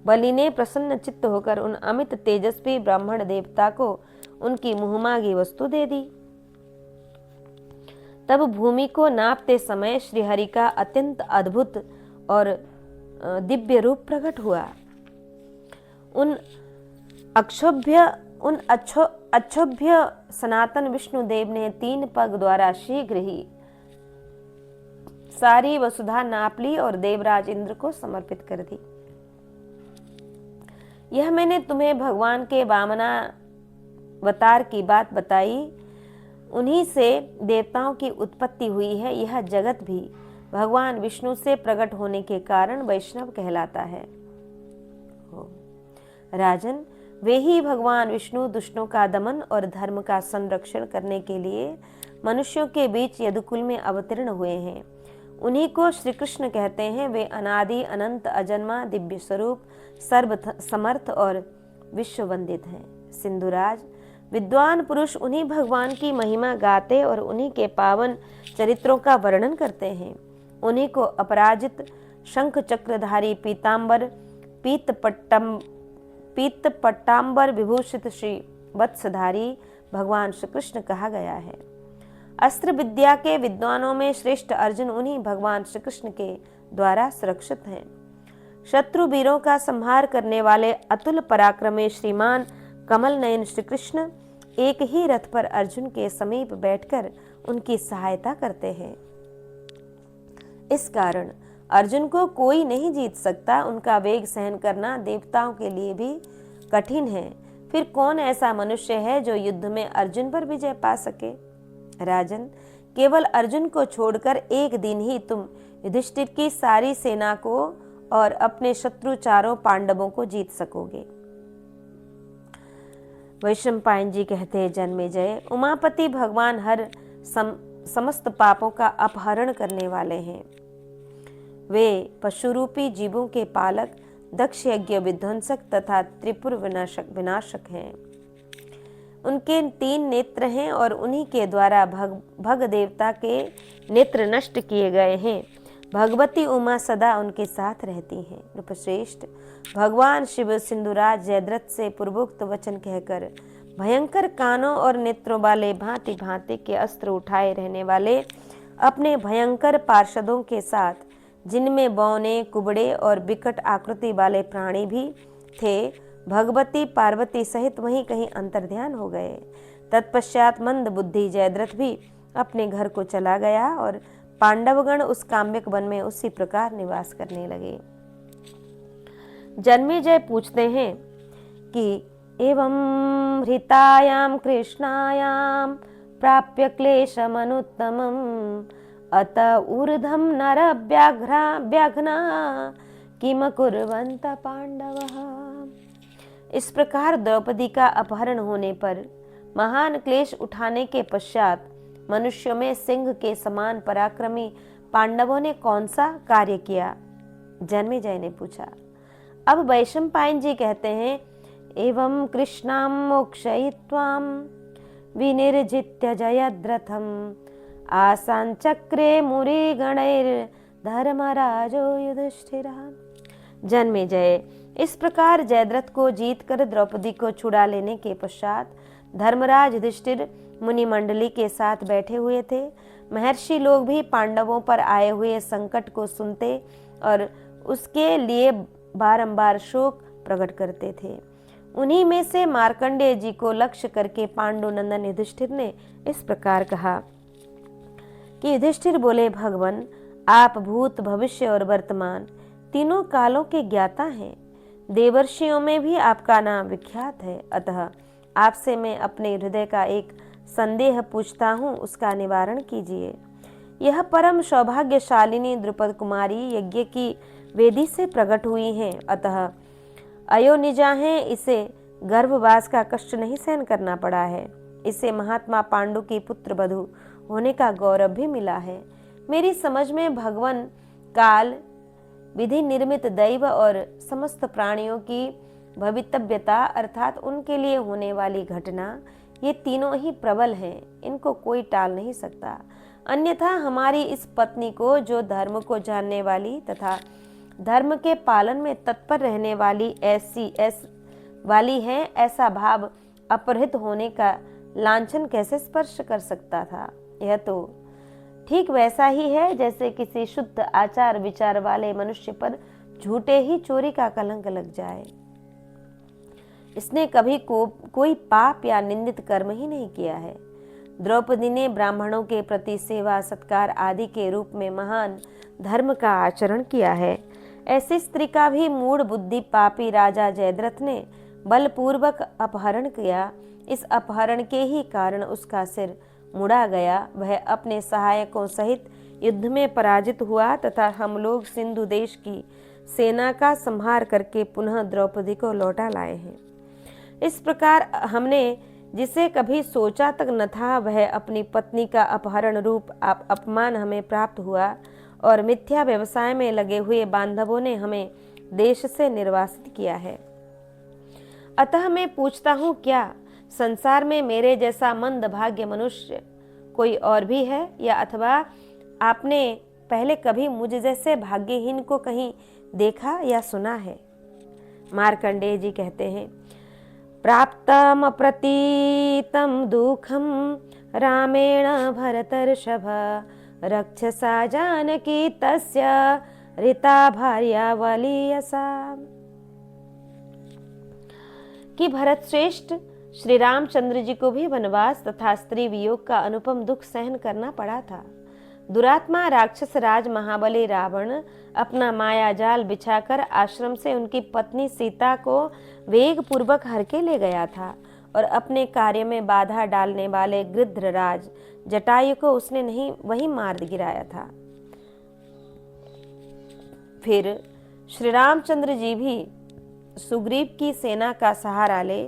बलि ने प्रसन्न चित्त होकर उन अमित तेजस्वी ब्राह्मण देवता को उनकी मुहमांगी वस्तु दे दी। तब भूमि को नापते समय श्रीहरि का अत्यंत अद्भुत और दिव्य रूप प्रकट हुआ। उन अक्षोभ्य सनातन विष्णुदेव ने 3 पग द्वारा शीघ्र ही सारी वसुधा नाप ली और देवराज इंद्र को समर्पित कर दी। यह मैंने तुम्हें भगवान के वामनावतार की बात बताई। उन्हीं से देवताओं की उत्पत्ति हुई है। यह जगत भी भगवान विष्णु से प्रकट होने के कारण वैष्णव कहलाता है। राजन, वे ही भगवान विष्णु दुष्टों का दमन और धर्म का संरक्षण करने के लिए मनुष्यों के बीच यदुकुल में अवतीर्ण हुए हैं। उन्हीं को श्री कृष्ण कहते हैं। वे अनादि अनंत अजन्मा दिव्य स्वरूप सर्व समर्थ और विश्व वंदित हैं। सिंधुराज, विद्वान पुरुष उन्हीं भगवान की महिमा गाते और उन्हीं के पावन चरित्रों का वर्णन करते हैं। उन्हीं को अपराजित शंख चक्रधारी पीत पट्टांबर विभूषित श्री वत्सधारी भगवान श्री कृष्ण कहा गया है। अस्त्र विद्या के विद्वानों में श्रेष्ठ अर्जुन उन्हीं भगवान श्री कृष्ण के द्वारा सुरक्षित हैं। शत्रु वीरों का संहार करने वाले अतुल पराक्रमी श्रीमान कमल नयन श्री कृष्ण एक ही रथ पर अर्जुन के समीप बैठकर उनकी सहायता करते हैं। इस कारण अर्जुन को कोई नहीं जीत सकता। उनका वेग सहन करना देवताओं के लिए भी कठिन है। फिर कौन ऐसा मनुष्य है जो युद्ध में अर्जुन पर विजय पा सके? राजन, केवल अर्जुन को छोड़कर एक दिन ही तुम युधिष्ठिर की सारी सेना को और अपने शत्रु चारों पांडवों को जीत सकोगे। वैशंपायन जी कहते हैं, जन्मेजय, उमापति भगवान हर समस्त पापों का अपहरण करने वाले हैं। वे पशुरूपी जीवों के पालक, दक्ष यज्ञ विध्वंसक तथा त्रिपुर विनाशक हैं। उनके 3 नेत्र हैं और उन्हीं के द्वारा भग देवता के नेत्र नष्ट किए गए हैं। भगवती उमा सदा उनके साथ रहती हैं। नृपश्रेष्ठ, भगवान शिव सिंधुराज जयद्रथ से पूर्वोक्त वचन कहकर भयंकर कानों और नेत्रों वाले भांति भांति के अस्त्र उठाए रहने वाले अपने भयंकर पार्षदों के साथ, जिनमें बौने, कुबड़े और विकट आकृति वाले प्राणी भी थे, भगवती पार्वती सहित वहीं कहीं अंतर्ध्यान हो गए। तत्पश्चात मंद बुद्धि जयद्रथ भी अपने घर को चला गया और पांडवगण उस काम्यक वन में उसी प्रकार निवास करने लगे। जन्मेजय पूछते हैं कि एवं हृतायाम कृष्णायाम प्राप्य क्लेशमनुत्तमम् अत ऊर्ध्वं नरव्याघ्ना किम कुर्वन्त पांडवः। इस प्रकार द्रौपदी का अपहरण होने पर महान क्लेश उठाने के पश्चात मनुष्यों में सिंह के समान पराक्रमी पांडवों ने कौन सा कार्य किया? जन्मेजय ने पूछा। अब वैशंपायन जी कहते हैं, एवं कृष्णाम मोक्षयित्वाम विनिर्जित्य जयद्रथम आसान चक्रे मुरी गणैर धर्मराजो युधिष्ठिरः। जन्मेजय, इस प्रकार जयद्रथ को जीत कर द्रौपदी को छुड़ा लेने के पश्चात धर्मराज युधिष्ठिर मुनि मंडली के साथ बैठे हुए थे। महर्षि लोग भी पांडवों पर आए हुए संकट को सुनते और उसके लिए बारंबार शोक प्रकट करते थे। उन्हीं में से मार्कंडेय जी को लक्ष्य करके पांडुनंदन युधिष्ठिर ने इस प्रकार कहा कि युधिष्ठिर बोले, भगवान, आप भूत, भविष्य और वर्तमान तीनों कालों के ज्ञाता हैं। देवर्षियों में भी आपका नाम विख्यात है। अतः आपसे मैं अपने हृदय का एक संदेह पूछता हूँ, उसका निवारण कीजिए। यह परम सौभाग्यशालिनी द्रुपद कुमारी यज्ञ की वेदी से प्रकट हुई हैं, अतः अयोनिजा हैं। इसे गर्भवास का कष्ट नहीं सहन करना पड़ा है। इसे महात्मा पांडु की पुत्र वधू होने का गौरव भी मिला है। मेरी समझ में भगवान, काल, विधि निर्मित दैव और समस्त प्राणियों की भवितव्यता अर्थात उनके लिए होने वाली घटना, ये तीनों ही प्रबल हैं। इनको कोई टाल नहीं सकता। अन्यथा हमारी इस पत्नी को, जो धर्म को जानने वाली तथा धर्म के पालन में तत्पर रहने वाली वाली है, ऐसा भाव अपहृत होने का लांछन कैसे स्पर्श कर सकता था? यह तो ठीक वैसा ही है जैसे किसी शुद्ध आचार विचार वाले मनुष्य पर झूठे ही चोरी का कलंक लग जाए। इसने कभी कोई पाप या निंदित कर्म ही नहीं किया है। द्रौपदी ने ब्राह्मणों के प्रति सेवा सत्कार आदि के रूप में महान धर्म का आचरण किया है। ऐसी स्त्री का भी मूढ़ बुद्धि पापी राजा जयद्रथ ने बलपूर्वक अपहरण किया। इस अपहरण के ही कारण उसका सिर मुड़ा गया। वह अपने सहायकों सहित युद्ध में पराजित हुआ तथा हम लोग सिंधु देश की सेना का संहार करके पुनः द्रौपदी को लौटा लाए हैं। इस प्रकार हमने जिसे कभी सोचा तक न था, वह अपनी पत्नी का अपहरण रूप अपमान हमें प्राप्त हुआ और मिथ्या व्यवसाय में लगे हुए बांधवों ने हमें देश से निर्वासित किया है। अतः मैं पूछता हूँ, क्या संसार में मेरे जैसा मंद भाग्य मनुष्य कोई और भी है, या अथवा आपने पहले कभी मुझ जैसे भाग्यहीन को कहीं देखा या सुना है? मार्कंडेय जी कहते हैं, प्राप्तम अप्रतीतम दुखम रामेण भरतर्षभ रक्षसा जानकी तस्य रीता भार्या वाली यसा। कि भरत श्रेष्ठ श्री रामचंद्र जी को भी वनवास तथा स्त्री वियोग का अनुपम दुख सहन करना पड़ा था। दुरात्मा राक्षस राज महाबली रावण अपना माया जाल बिछाकर आश्रम से उनकी पत्नी सीता को वेग पूर्वक हर के ले गया था और अपने कार्य में बाधा डालने वाले गृध्रराज जटायु को उसने नहीं वही मार गिराया था। फिर श्री रामचंद्र जी भी सुग्रीव की सेना का सहारा ले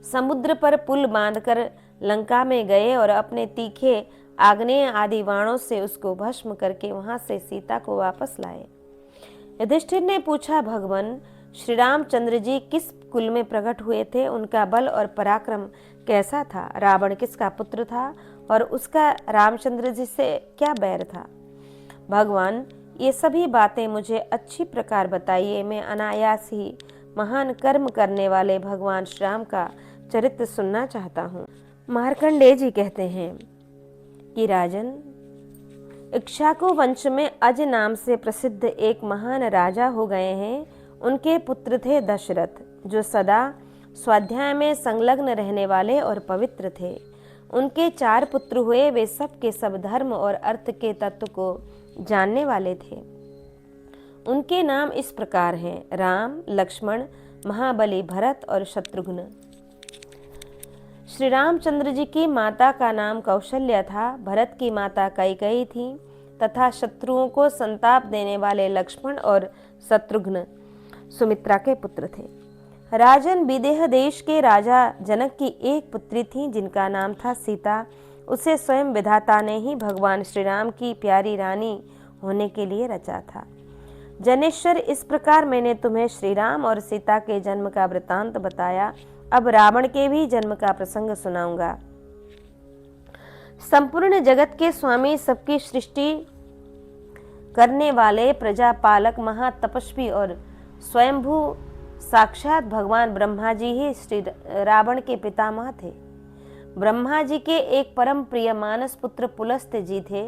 समुद्र पर पुल बांधकर लंका में गए और अपने तीखे आग्नेय आदि बाणों से उसको भस्म करके वहां से सीता को वापस लाए। युधिष्ठिर ने पूछा, भगवान श्री रामचंद्र जी किस कुल में प्रकट हुए थे? उनका बल और पराक्रम कैसा था? रावण किसका पुत्र था और उसका रामचंद्र जी से क्या बैर था? भगवान, ये सभी बातें मुझे अच्छी प्रकार बताइए। मैं अनायास ही महान कर्म करने वाले भगवान श्री राम का चरित्र सुनना चाहता हूँ। मार्कंडेय जी कहते हैं कि राजन, इक्ष्वाकु वंश में अज नाम से प्रसिद्ध एक महान राजा हो गए हैं। उनके पुत्र थे दशरथ, जो सदा स्वाध्याय में संलग्न रहने वाले और पवित्र थे। उनके 4 पुत्र हुए, वे सब के सब धर्म और अर्थ के तत्व को जानने वाले थे। उनके नाम इस प्रकार हैं, राम, लक्ष्मण, महाबली, भरत और शत्रुघ्न। श्री रामचंद्र जी की माता का नाम कौशल्या था, भरत की माता कैकेयी थी तथा शत्रुओं को संताप देने वाले लक्ष्मण और शत्रुघ्न सुमित्रा के पुत्र थे। राजन, विदेह देश के राजा जनक की एक पुत्री थी जिनका नाम था सीता। उसे स्वयं विधाता ने ही भगवान श्री राम की प्यारी रानी होने के लिए रचा था। जनेश्वर, इस प्रकार मैंने तुम्हें श्री राम और सीता के जन्म का वृतांत बताया। अब रावण के भी जन्म का प्रसंग सुनाऊंगा। संपूर्ण जगत के स्वामी, सबकी सृष्टि करने वाले प्रजापालक, महातपस्वी और स्वयंभू साक्षात भगवान ब्रह्मा जी ही श्री रावण के पितामह थे। ब्रह्मा जी के एक परम प्रिय मानस पुत्र पुलस्त्य जी थे।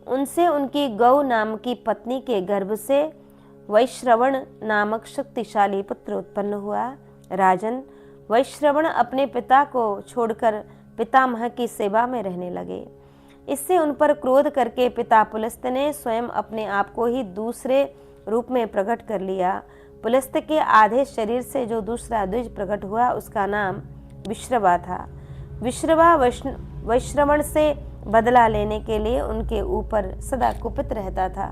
उनसे उनकी गौ नाम की पत्नी के गर्भ से वैश्रवण नामक शक्तिशाली पुत्र उत्पन्न हुआ। राजन, वैश्रवण अपने पिता को छोड़कर पितामह की सेवा में रहने लगे। इससे उन पर क्रोध करके पिता पुलस्त्य ने स्वयं अपने आप को ही दूसरे रूप में प्रकट कर लिया। पुलस्त्य के आधे शरीर से जो दूसरा द्विज प्रकट हुआ उसका नाम विश्रवा था। विश्रवा वैश्रवण से बदला लेने के लिए उनके ऊपर सदा कुपित रहता था,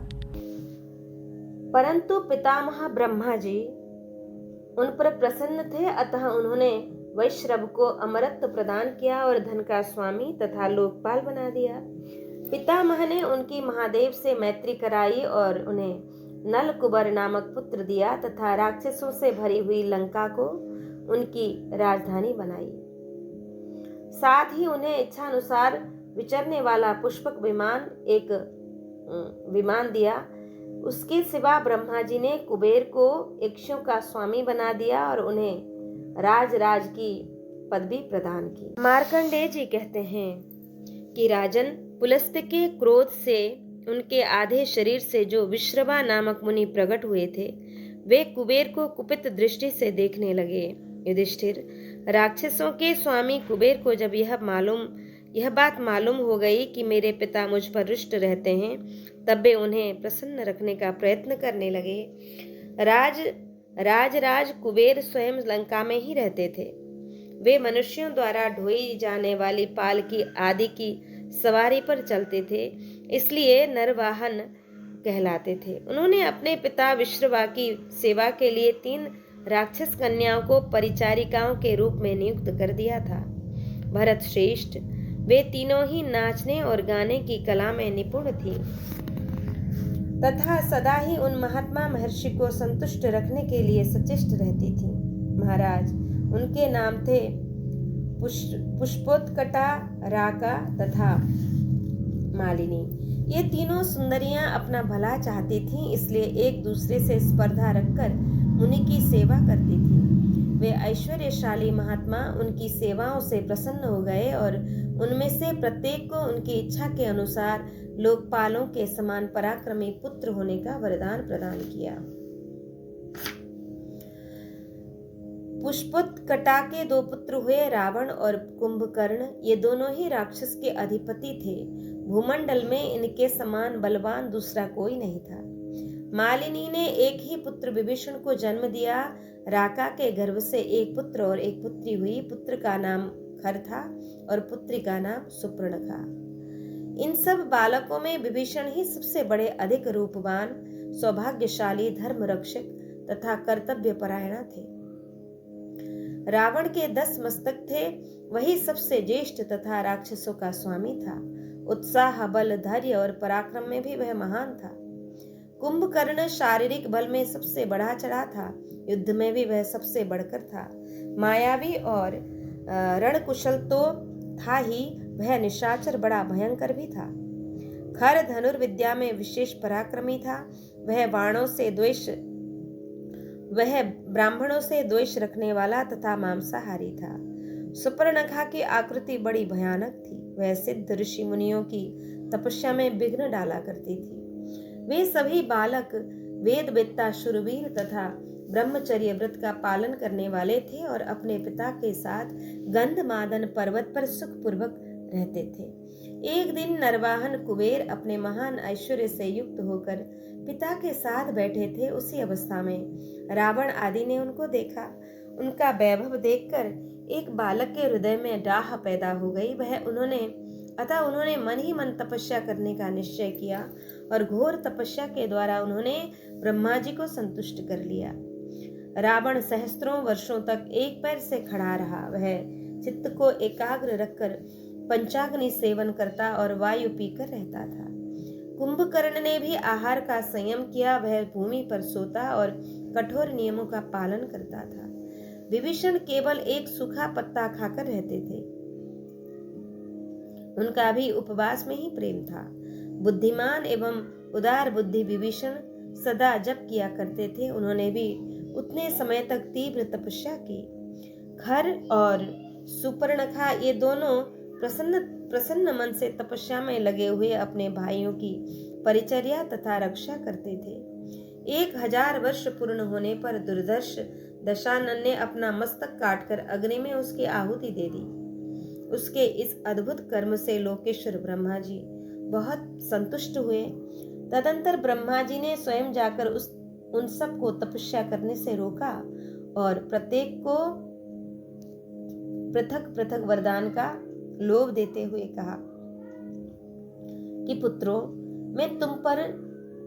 परंतु पितामह ब्रह्मा जी उन पर प्रसन्न थे। अतः उन्होंने वैश्रव को अमरत्व प्रदान किया और धन का स्वामी तथा लोकपाल बना दिया। पितामह ने उनकी महादेव से मैत्री कराई और उन्हें नल कुबर नामक पुत्र दिया तथा राक्षसों से भरी हुई लंका को उनकी राजधानी बनाई। साथ ही उन्हें इच्छानुसार विचरने वाला पुष्पक एक विमान दिया। उसके सिवा ब्रह्मा जी ने कुबेर को यक्षों का स्वामी बना दिया और उन्हें राज की पदवी प्रदान की। मार्कंडेय जी कहते हैं कि राजन, पुलस्त्य के क्रोध से उनके आधे शरीर से जो विश्रवा नामक मुनि प्रकट हुए थे, वे कुबेर को कुपित दृष्टि से देखने लगे। युधिष्ठिर, राक्षसों के स्वामी कुबेर को जब यह बात मालूम हो गई कि मेरे पिता मुझ पर रुष्ट रहते हैं, तब वे उन्हें प्रसन्न रखने का प्रयत्न करने लगे। राज कुबेर स्वयं लंका में ही रहते थे। वे मनुष्यों द्वारा ढोई जाने वाली पालकी आदि की सवारी पर चलते थे, इसलिए नरवाहन कहलाते थे। उन्होंने अपने पिता विश्रवा की सेवा के लिए 3 राक्षस कन्याओं को परिचारिकाओं के रूप में नियुक्त कर दिया था। भरत श्रेष्ठ, वे तीनों ही नाचने और गाने की कला में निपुण थी तथा सदा ही उन महात्मा महर्षि को संतुष्ट रखने के लिए सचेष्ट रहती थी। महाराज, उनके नाम थे पुष्पोत्कटा, राका तथा मालिनी। ये तीनों सुंदरियां अपना भला चाहती थीं, इसलिए एक दूसरे से स्पर्धा रखकर मुनि की सेवा करती थीं। वे ऐश्वर्यशाली महात्मा उनकी सेवाओं से प्रसन्न हो गए और उनमें से प्रत्येक को उनकी इच्छा के अनुसार लोकपालों के समान पराक्रमी पुत्र होने का वरदान प्रदान किया। पुष्पोत्कटा के 2 पुत्र हुए, रावण और कुंभकर्ण। ये दोनों ही राक्षस के अधिपति थे। भूमंडल में इनके समान बलवान दूसरा कोई नहीं था। मालिनी ने एक ही पुत्र विभीषण को जन्म दिया। राका के गर्भ से एक पुत्र और एक पुत्री हुई। पुत्र का नाम खर था और पुत्री का नाम सुपर्णखा। इन सब बालकों में विभीषण ही सबसे बड़े, अधिक रूपवान, सौभाग्यशाली, धर्म रक्षक तथा कर्तव्य परायण थे। रावण के 10 मस्तक थे। वही सबसे ज्येष्ठ तथा राक्षसों का स्वामी था। उत्साह, बल, धैर्य और पराक्रम में भी वह महान था। कुंभकर्ण शारीरिक बल में सबसे बढ़ा चढ़ा था। युद्ध में भी वह सबसे बढ़कर था। मायावी और रणकुशल तो था ही, वह निशाचर बड़ा भयंकर भी था। खर धनुर्विद्या में विशेष पराक्रमी था। वह ब्राह्मणों से द्वेष रखने वाला तथा मांसाहारी था। सुपर्णखा की आकृति बड़ी भयानक थी। वह सिद्ध ऋषि मुनियों की तपस्या में विघ्न डाला करती थी। वे सभी बालक वेदवेत्ता, शूरवीर तथा ब्रह्मचर्य व्रत का पालन करने वाले थे और अपने पिता के साथ गंधमादन पर्वत पर सुखपूर्वक रहते थे। एक दिन नरवाहन कुबेर अपने महान ऐश्वर्य से युक्त होकर पिता के साथ बैठे थे। उसी अवस्था में रावण आदि ने उनको देखा। उनका वैभव देखकर एक बालक के हृदय में डाह पैदा हो गई। उन्होंने मन ही मन तपस्या करने का निश्चय किया और घोर तपस्या के द्वारा उन्होंने ब्रह्मा जी को संतुष्ट कर लिया। रावण सहस्त्रों वर्षों तक एक पैर से खड़ा रहा। वह चित्त को एकाग्र रखकर पंचाग्नि सेवन करता और वायु पीकर रहता था। कुंभकर्ण ने भी आहार का संयम किया। वह भूमि पर सोता और कठोर नियमों का पालन करता था। विभीषण केवल एक सूखा पत्ता खाकर रहते थे। उनका भी उपवास में ही प्रेम था। बुद्धिमान एवं उदार बुद्धि विभीषण सदा जप किया करते थे। उन्होंने भी उतने समय तक तीव्र तपस्या की। खर और सुपर्णखा ये दोनों प्रसन्न मन से तपस्या में लगे हुए अपने भाइयों की परिचर्या तथा रक्षा करते थे। 1000 वर्ष पूर्ण होने पर दुर्धर्ष दशानन ने अपना मस्तक काटकर अग्नि में उसकी आहुति दे दी। उसके इस अद्भुत कर्म से लोकेश्वर ब्रह्मा जी बहुत संतुष्ट हुए। तदंतर ब्रह्मा जी ने स्वयं जाकर उन सब को तपस्या करने से रोका और प्रत्येक को पृथक पृथक वरदान का लोभ देते हुए कहा कि पुत्रों, मैं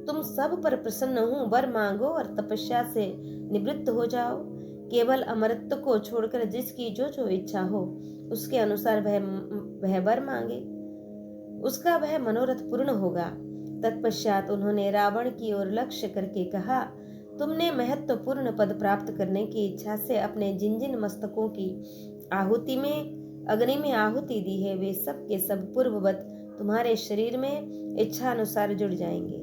तुम सब पर प्रसन्न हूँ। वर मांगो और तपस्या से निवृत्त हो जाओ। केवल अमरत्व को छोड़कर जिसकी जो इच्छा हो उसके अनुसार वह वर मांगे, उसका वह मनोरथ पूर्ण होगा। तत्पश्चात उन्होंने रावण की ओर लक्ष्य करके कहा, तुमने महत्वपूर्ण पद प्राप्त करने की इच्छा से अपने जिन जिन मस्तकों की अग्नि में आहुति दी है, वे सब के सब पूर्ववत तुम्हारे शरीर में इच्छा अनुसार जुड़ जाएंगे।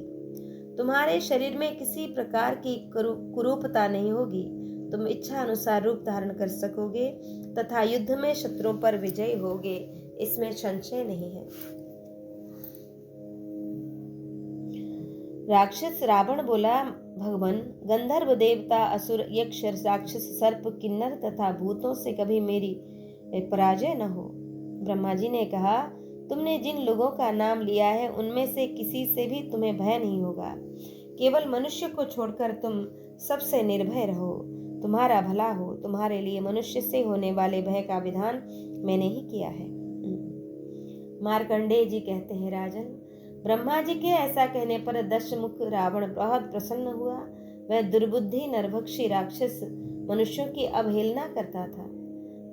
तुम्हारे शरीर में किसी प्रकार की कुरूपता नहीं होगी। तुम इच्छा अनुसार रूप धारण कर सकोगे तथा युद्ध में शत्रुओं पर विजयी होगे, इसमें संशय नहीं है। राक्षस रावण बोला, भगवान, गंधर्व, देवता, असुर, यक्ष, राक्षस, सर्प, किन्नर तथा भूतों से कभी मेरी पराजय न हो। ब्रह्मा जी ने कहा, तुमने जिन लोगों का नाम लिया है उनमें से किसी से भी तुम्हें भय नहीं होगा। केवल मनुष्य को छोड़कर तुम सबसे निर्भय रहो। तुम्हारा भला हो। तुम्हारे लिए मनुष्य से होने वाले भय का विधान मैंने ही किया है। मार्कंडेय जी कहते हैं, राजन, ब्रह्मा जी के ऐसा कहने पर दशमुख रावण बहुत प्रसन्न हुआ। वह दुर्बुद्धि नरभक्षी राक्षस मनुष्यों की अवहेलना करता था।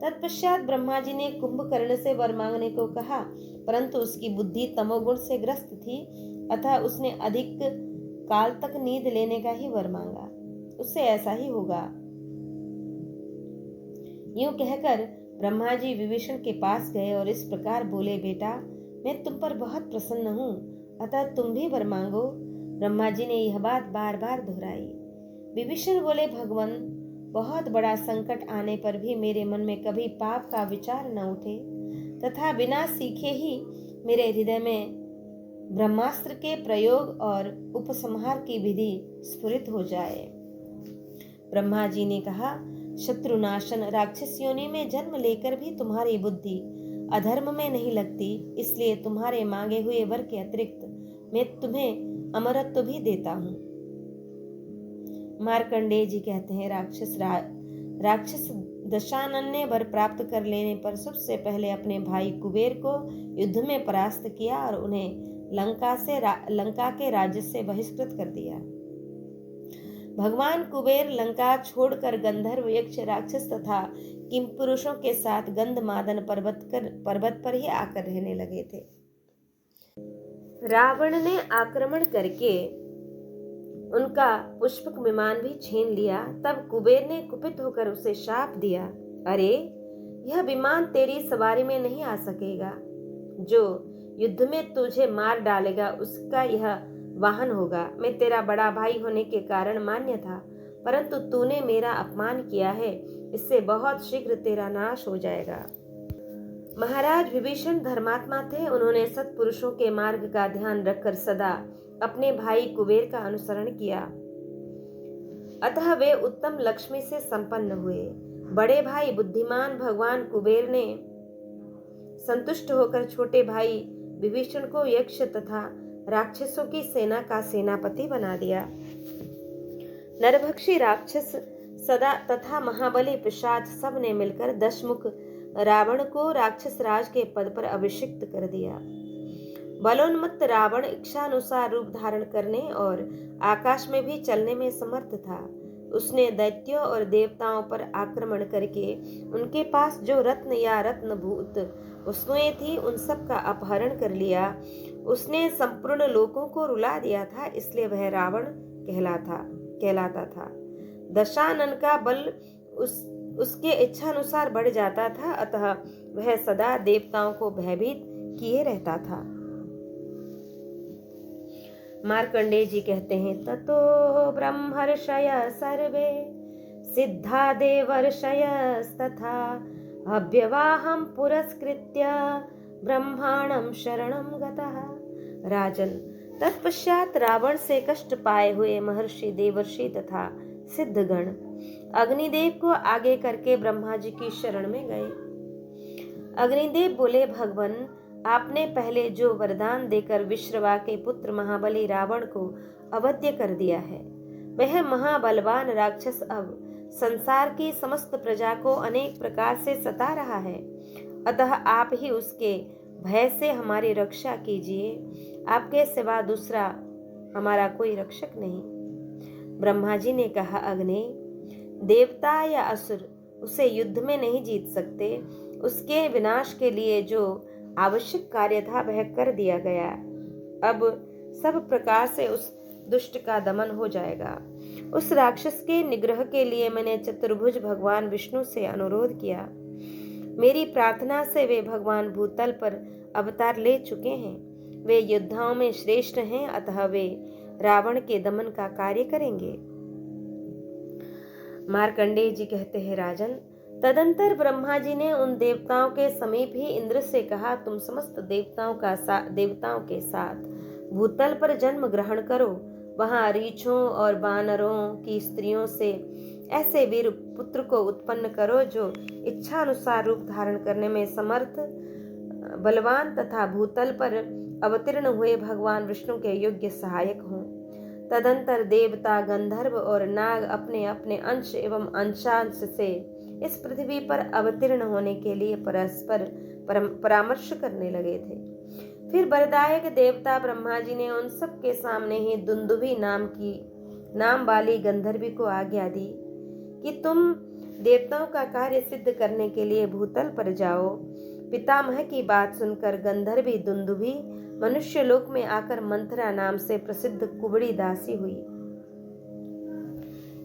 तत्पश्चात ब्रह्मा जी ने कुंभकर्ण से वर मांगने को कहा, परंतु उसकी बुद्धि तमोगुण से ग्रस्त थी, अतः उसने अधिक काल तक नींद लेने का ही वर मांगा। उससे ऐसा ही होगा। यूं कहकर ब्रह्मा जी विभीषण के पास गए और इस प्रकार बोले, बेटा, मैं तुम पर बहुत प्रसन्न हूँ, अतः तुम भी वर मांगो। ब्रह्मा जी ने यह बात बार बार दोहराई। विभीषण बोले, भगवान, बहुत बड़ा संकट आने पर भी मेरे मन में कभी पाप का विचार न उठे तथा बिना सीखे ही मेरे हृदय में ब्रह्मास्त्र के प्रयोग और उपसंहार की विधि स्फुरित हो जाए। ब्रह्मा जी ने कहा, शत्रुनाशन राक्षस योनि में जन्म लेकर भी तुम्हारी बुद्धि अधर्म में नहीं लगती, इसलिए तुम्हारे मांगे हुए वर के अतिरिक्त मैं तुम्हें अमरत्व भी देता हूँ। मार्कंडेय जी कहते हैं, राक्षस दशानन ने वर प्राप्त कर लेने पर सबसे पहले अपने भाई कुबेर को युद्ध में परास्त किया और उन्हें लंका के राज्य से बहिष्कृत कर दिया। भगवान कुबेर लंका छोड़कर गंधर्व, यक्ष, राक्षस तथा किंपुरुषों के साथ गंधमादन पर्वत पर ही आकर रहने लगे थे। रावण ने आक्रमण करके उनका पुष्पक विमान भी छीन लिया। तब कुबेर ने कुपित होकर उसे शाप दिया, अरे यह विमान तेरी सवारी में नहीं आ सकेगा, जो युद्ध में तुझे मार डालेगा उसका यह वाहन होगा। मैं तेरा बड़ा भाई होने के कारण मान्य था, परंतु तूने मेरा अपमान किया है, इससे बहुत शीघ्र तेरा नाश हो जाएगा। महाराज विभीषण धर्मात्मा थे। उन्होंने सत्पुरुषों के मार्ग का ध्यान रखकर सदा अपने भाई कुबेर का अनुसरण किया, अतः वे उत्तम लक्ष्मी से संपन्न हुए। बड़े भाई बुद्धिमान भगवान कुबेर ने संतुष्ट होकर छोटे भाई विभीषण को यक्ष तथा राक्षसों की सेना का सेनापति बना दिया। नरभक्षी राक्षस सदा तथा महाबली पिशाच सब ने मिलकर दशमुख रावण को राक्षस राज के पद पर अभिषिक्त कर दिया। बलोन्मत्त रावण इच्छानुसार रूप धारण करने और आकाश में भी चलने में समर्थ था। उसने दैत्यों और देवताओं पर आक्रमण करके उनके पास जो रत्न या रत्नभूत वस्तुएं थी उन सब का अपहरण कर लिया। उसने संपूर्ण लोकों को रुला दिया था, इसलिए वह रावण कहलाता था। दशानन का बल उसके इच्छानुसार बढ़ जाता था, अतः वह सदा देवताओं को भयभीत किए रहता था। मार्कंडेय जी कहते हैं, ततो ब्रह्मर्षय सर्वे सिद्धा देवर्षयस्तथा अभ्यवाहं पुरस्कृत्य ब्रह्माणं शरणं गतः। राजन, तत्पश्चात रावण से कष्ट पाए हुए महर्षि, देवर्षि तथा सिद्धगण अग्निदेव को आगे करके ब्रह्मा जी की शरण में गए। अग्निदेव बोले, भगवन, आपने पहले जो वरदान देकर विश्रवा के पुत्र महाबली रावण को अवध्य कर दिया है, वह महाबलवान राक्षस अब संसार की समस्त प्रजा को अनेक प्रकार से सता रहा है, अतः आप ही उसके भय से हमारी रक्षा कीजिए। आपके सिवा दूसरा हमारा कोई रक्षक नहीं। ब्रह्मा जी ने कहा, अग्नि, देवता या असुर उसे युद्ध में नहीं जीत सकते। उसके विनाश के लिए जो आवश्यक कार्य था वह कर दिया गया। अब सब प्रकार से उस दुष्ट का दमन हो जाएगा। उस राक्षस के निग्रह के लिए मैंने चतुर्भुज भगवान विष्णु से अनुरोध किया। मेरी प्रार्थना से वे भगवान भूतल पर अवतार ले चुके हैं। वे योद्धाओं में श्रेष्ठ हैं, अतः वे रावण के दमन का कार्य करेंगे। मार्कंडेय जी कहते हैं, राजन, तदंतर ब्रह्मा जी ने उन देवताओं के समीप ही इंद्र से कहा, तुम समस्त देवताओं के साथ भूतल पर जन्म ग्रहण करो। वहां रीछों और वानरों की स्त्रियों से ऐसे वीर पुत्र को उत्पन्न करो जो इच्छानुसार रूप धारण करने में समर्थ, बलवान तथा भूतल पर अवतीर्ण हुए भगवान विष्णु के योग्य सहायक हों। तदंतर देवता, गंधर्व और नाग अपने अपने अंश एवं अंशांश से इस पृथ्वी पर अवतीर्ण होने के लिए परस्पर परामर्श करने लगे थे। फिर वरदायक देवता ब्रह्मा जी ने उन सब के सामने ही दुंदुभी नाम वाली गंधर्वी को आज्ञा दी कि तुम देवताओं का कार्य सिद्ध करने के लिए भूतल पर जाओ। पितामह की बात सुनकर गंधर्वी दुंदुभी मनुष्य लोक में आकर मंथरा नाम से प्रसिद्ध कुबड़ी दासी हुई।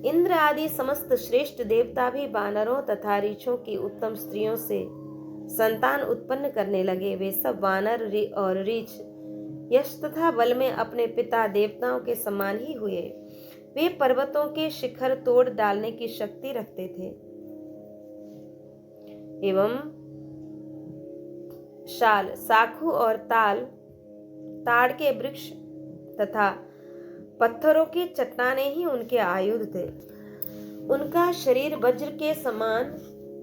इंद्र आदि समस्त श्रेष्ठ देवता भी वानरों तथा रीछों की उत्तम स्त्रियों से संतान उत्पन्न करने लगे। वे सब वानर और रीछ यश तथा बल में अपने पिता देवताओं के समान ही हुए। वे पर्वतों के शिखर तोड़ डालने की शक्ति रखते थे एवं शाल, साखू और ताड़ के वृक्ष तथा पत्थरों की चट्टानें ही उनके आयुध थे। उनका शरीर वज्र के समान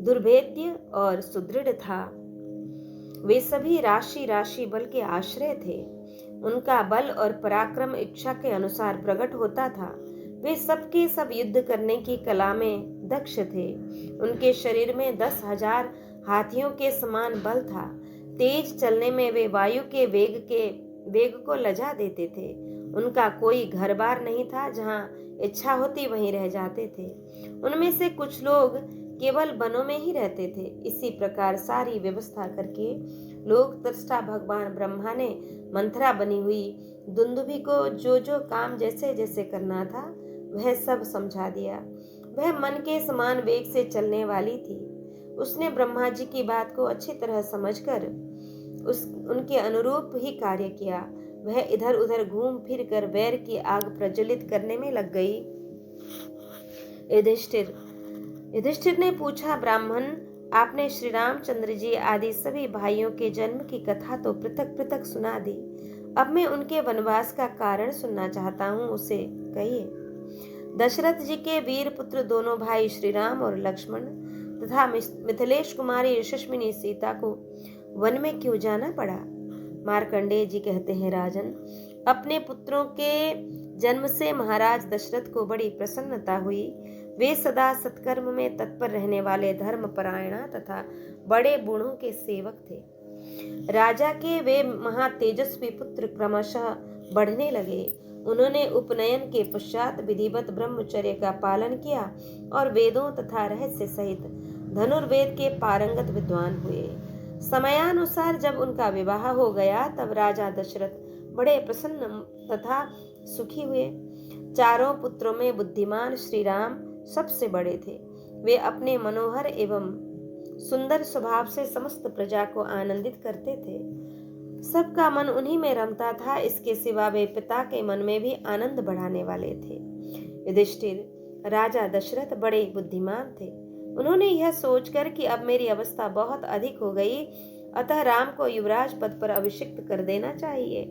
दुर्भेद्य और सुदृढ़ था। वे सभी राशि राशि बल के आश्रय थे। उनका बल और पराक्रम इच्छा के अनुसार प्रकट होता था। वे सबके सब युद्ध करने की कला में दक्ष थे। उनके शरीर में 10,000 हाथियों के समान बल था। तेज चलने में वे वायु के वेग को लजा देते थे। उनका कोई घर बार नहीं था, जहां इच्छा होती वहीं रह जाते थे। उनमें से कुछ लोग केवल वनों में ही रहते थे। इसी प्रकार सारी व्यवस्था करके लोक दृष्टा भगवान ब्रह्मा ने मंथरा बनी हुई दुंदुभि को जो जो काम जैसे जैसे करना था वह सब समझा दिया। वह मन के समान वेग से चलने वाली थी। उसने ब्रह्मा जी की बात को अच्छी तरह समझकर उनके अनुरूप ही कार्य किया। वह इधर उधर घूम फिर कर वैर की आग प्रज्वलित करने में लग गई। युधिष्ठिर ने पूछा, ब्राह्मण, आपने श्री रामचंद्र जी आदि सभी भाइयों के जन्म की कथा तो पृथक पृथक सुना दी। अब मैं उनके वनवास का कारण सुनना चाहता हूँ, उसे कहिए। दशरथ जी के वीर पुत्र दोनों भाई श्री राम और लक्ष्मण तथा मिथिलेश कुमारी यशस्विनी सीता को वन में क्यों जाना पड़ा? मार्कंडेय जी कहते हैं, राजन, अपने पुत्रों के जन्म से महाराज दशरथ को बड़ी प्रसन्नता हुई। वे सदा सत्कर्म में तत्पर रहने वाले धर्मपरायण तथा बड़े गुणों के सेवक थे। राजा के वे महातेजस्वी पुत्र क्रमशः बढ़ने लगे। उन्होंने उपनयन के पश्चात विधिवत ब्रह्मचर्य का पालन किया और वेदों तथा रहस्य सहित धनुर्वेद के पारंगत विद्वान हुए। समयानुसार जब उनका विवाह हो गया तब राजा दशरथ बड़े प्रसन्न तथा सुखी हुए। चारों पुत्रों में बुद्धिमान श्री राम सबसे बड़े थे। वे अपने मनोहर एवं सुंदर स्वभाव से समस्त प्रजा को आनंदित करते थे। सबका मन उन्हीं में रमता था। इसके सिवा वे पिता के मन में भी आनंद बढ़ाने वाले थे। युधिष्ठिर, राजा दशरथ बड़े बुद्धिमान थे। उन्होंने यह सोचकर कि अब मेरी अवस्था बहुत अधिक हो गई, अतः राम को युवराज पद पर अभिषिक्त कर देना चाहिए।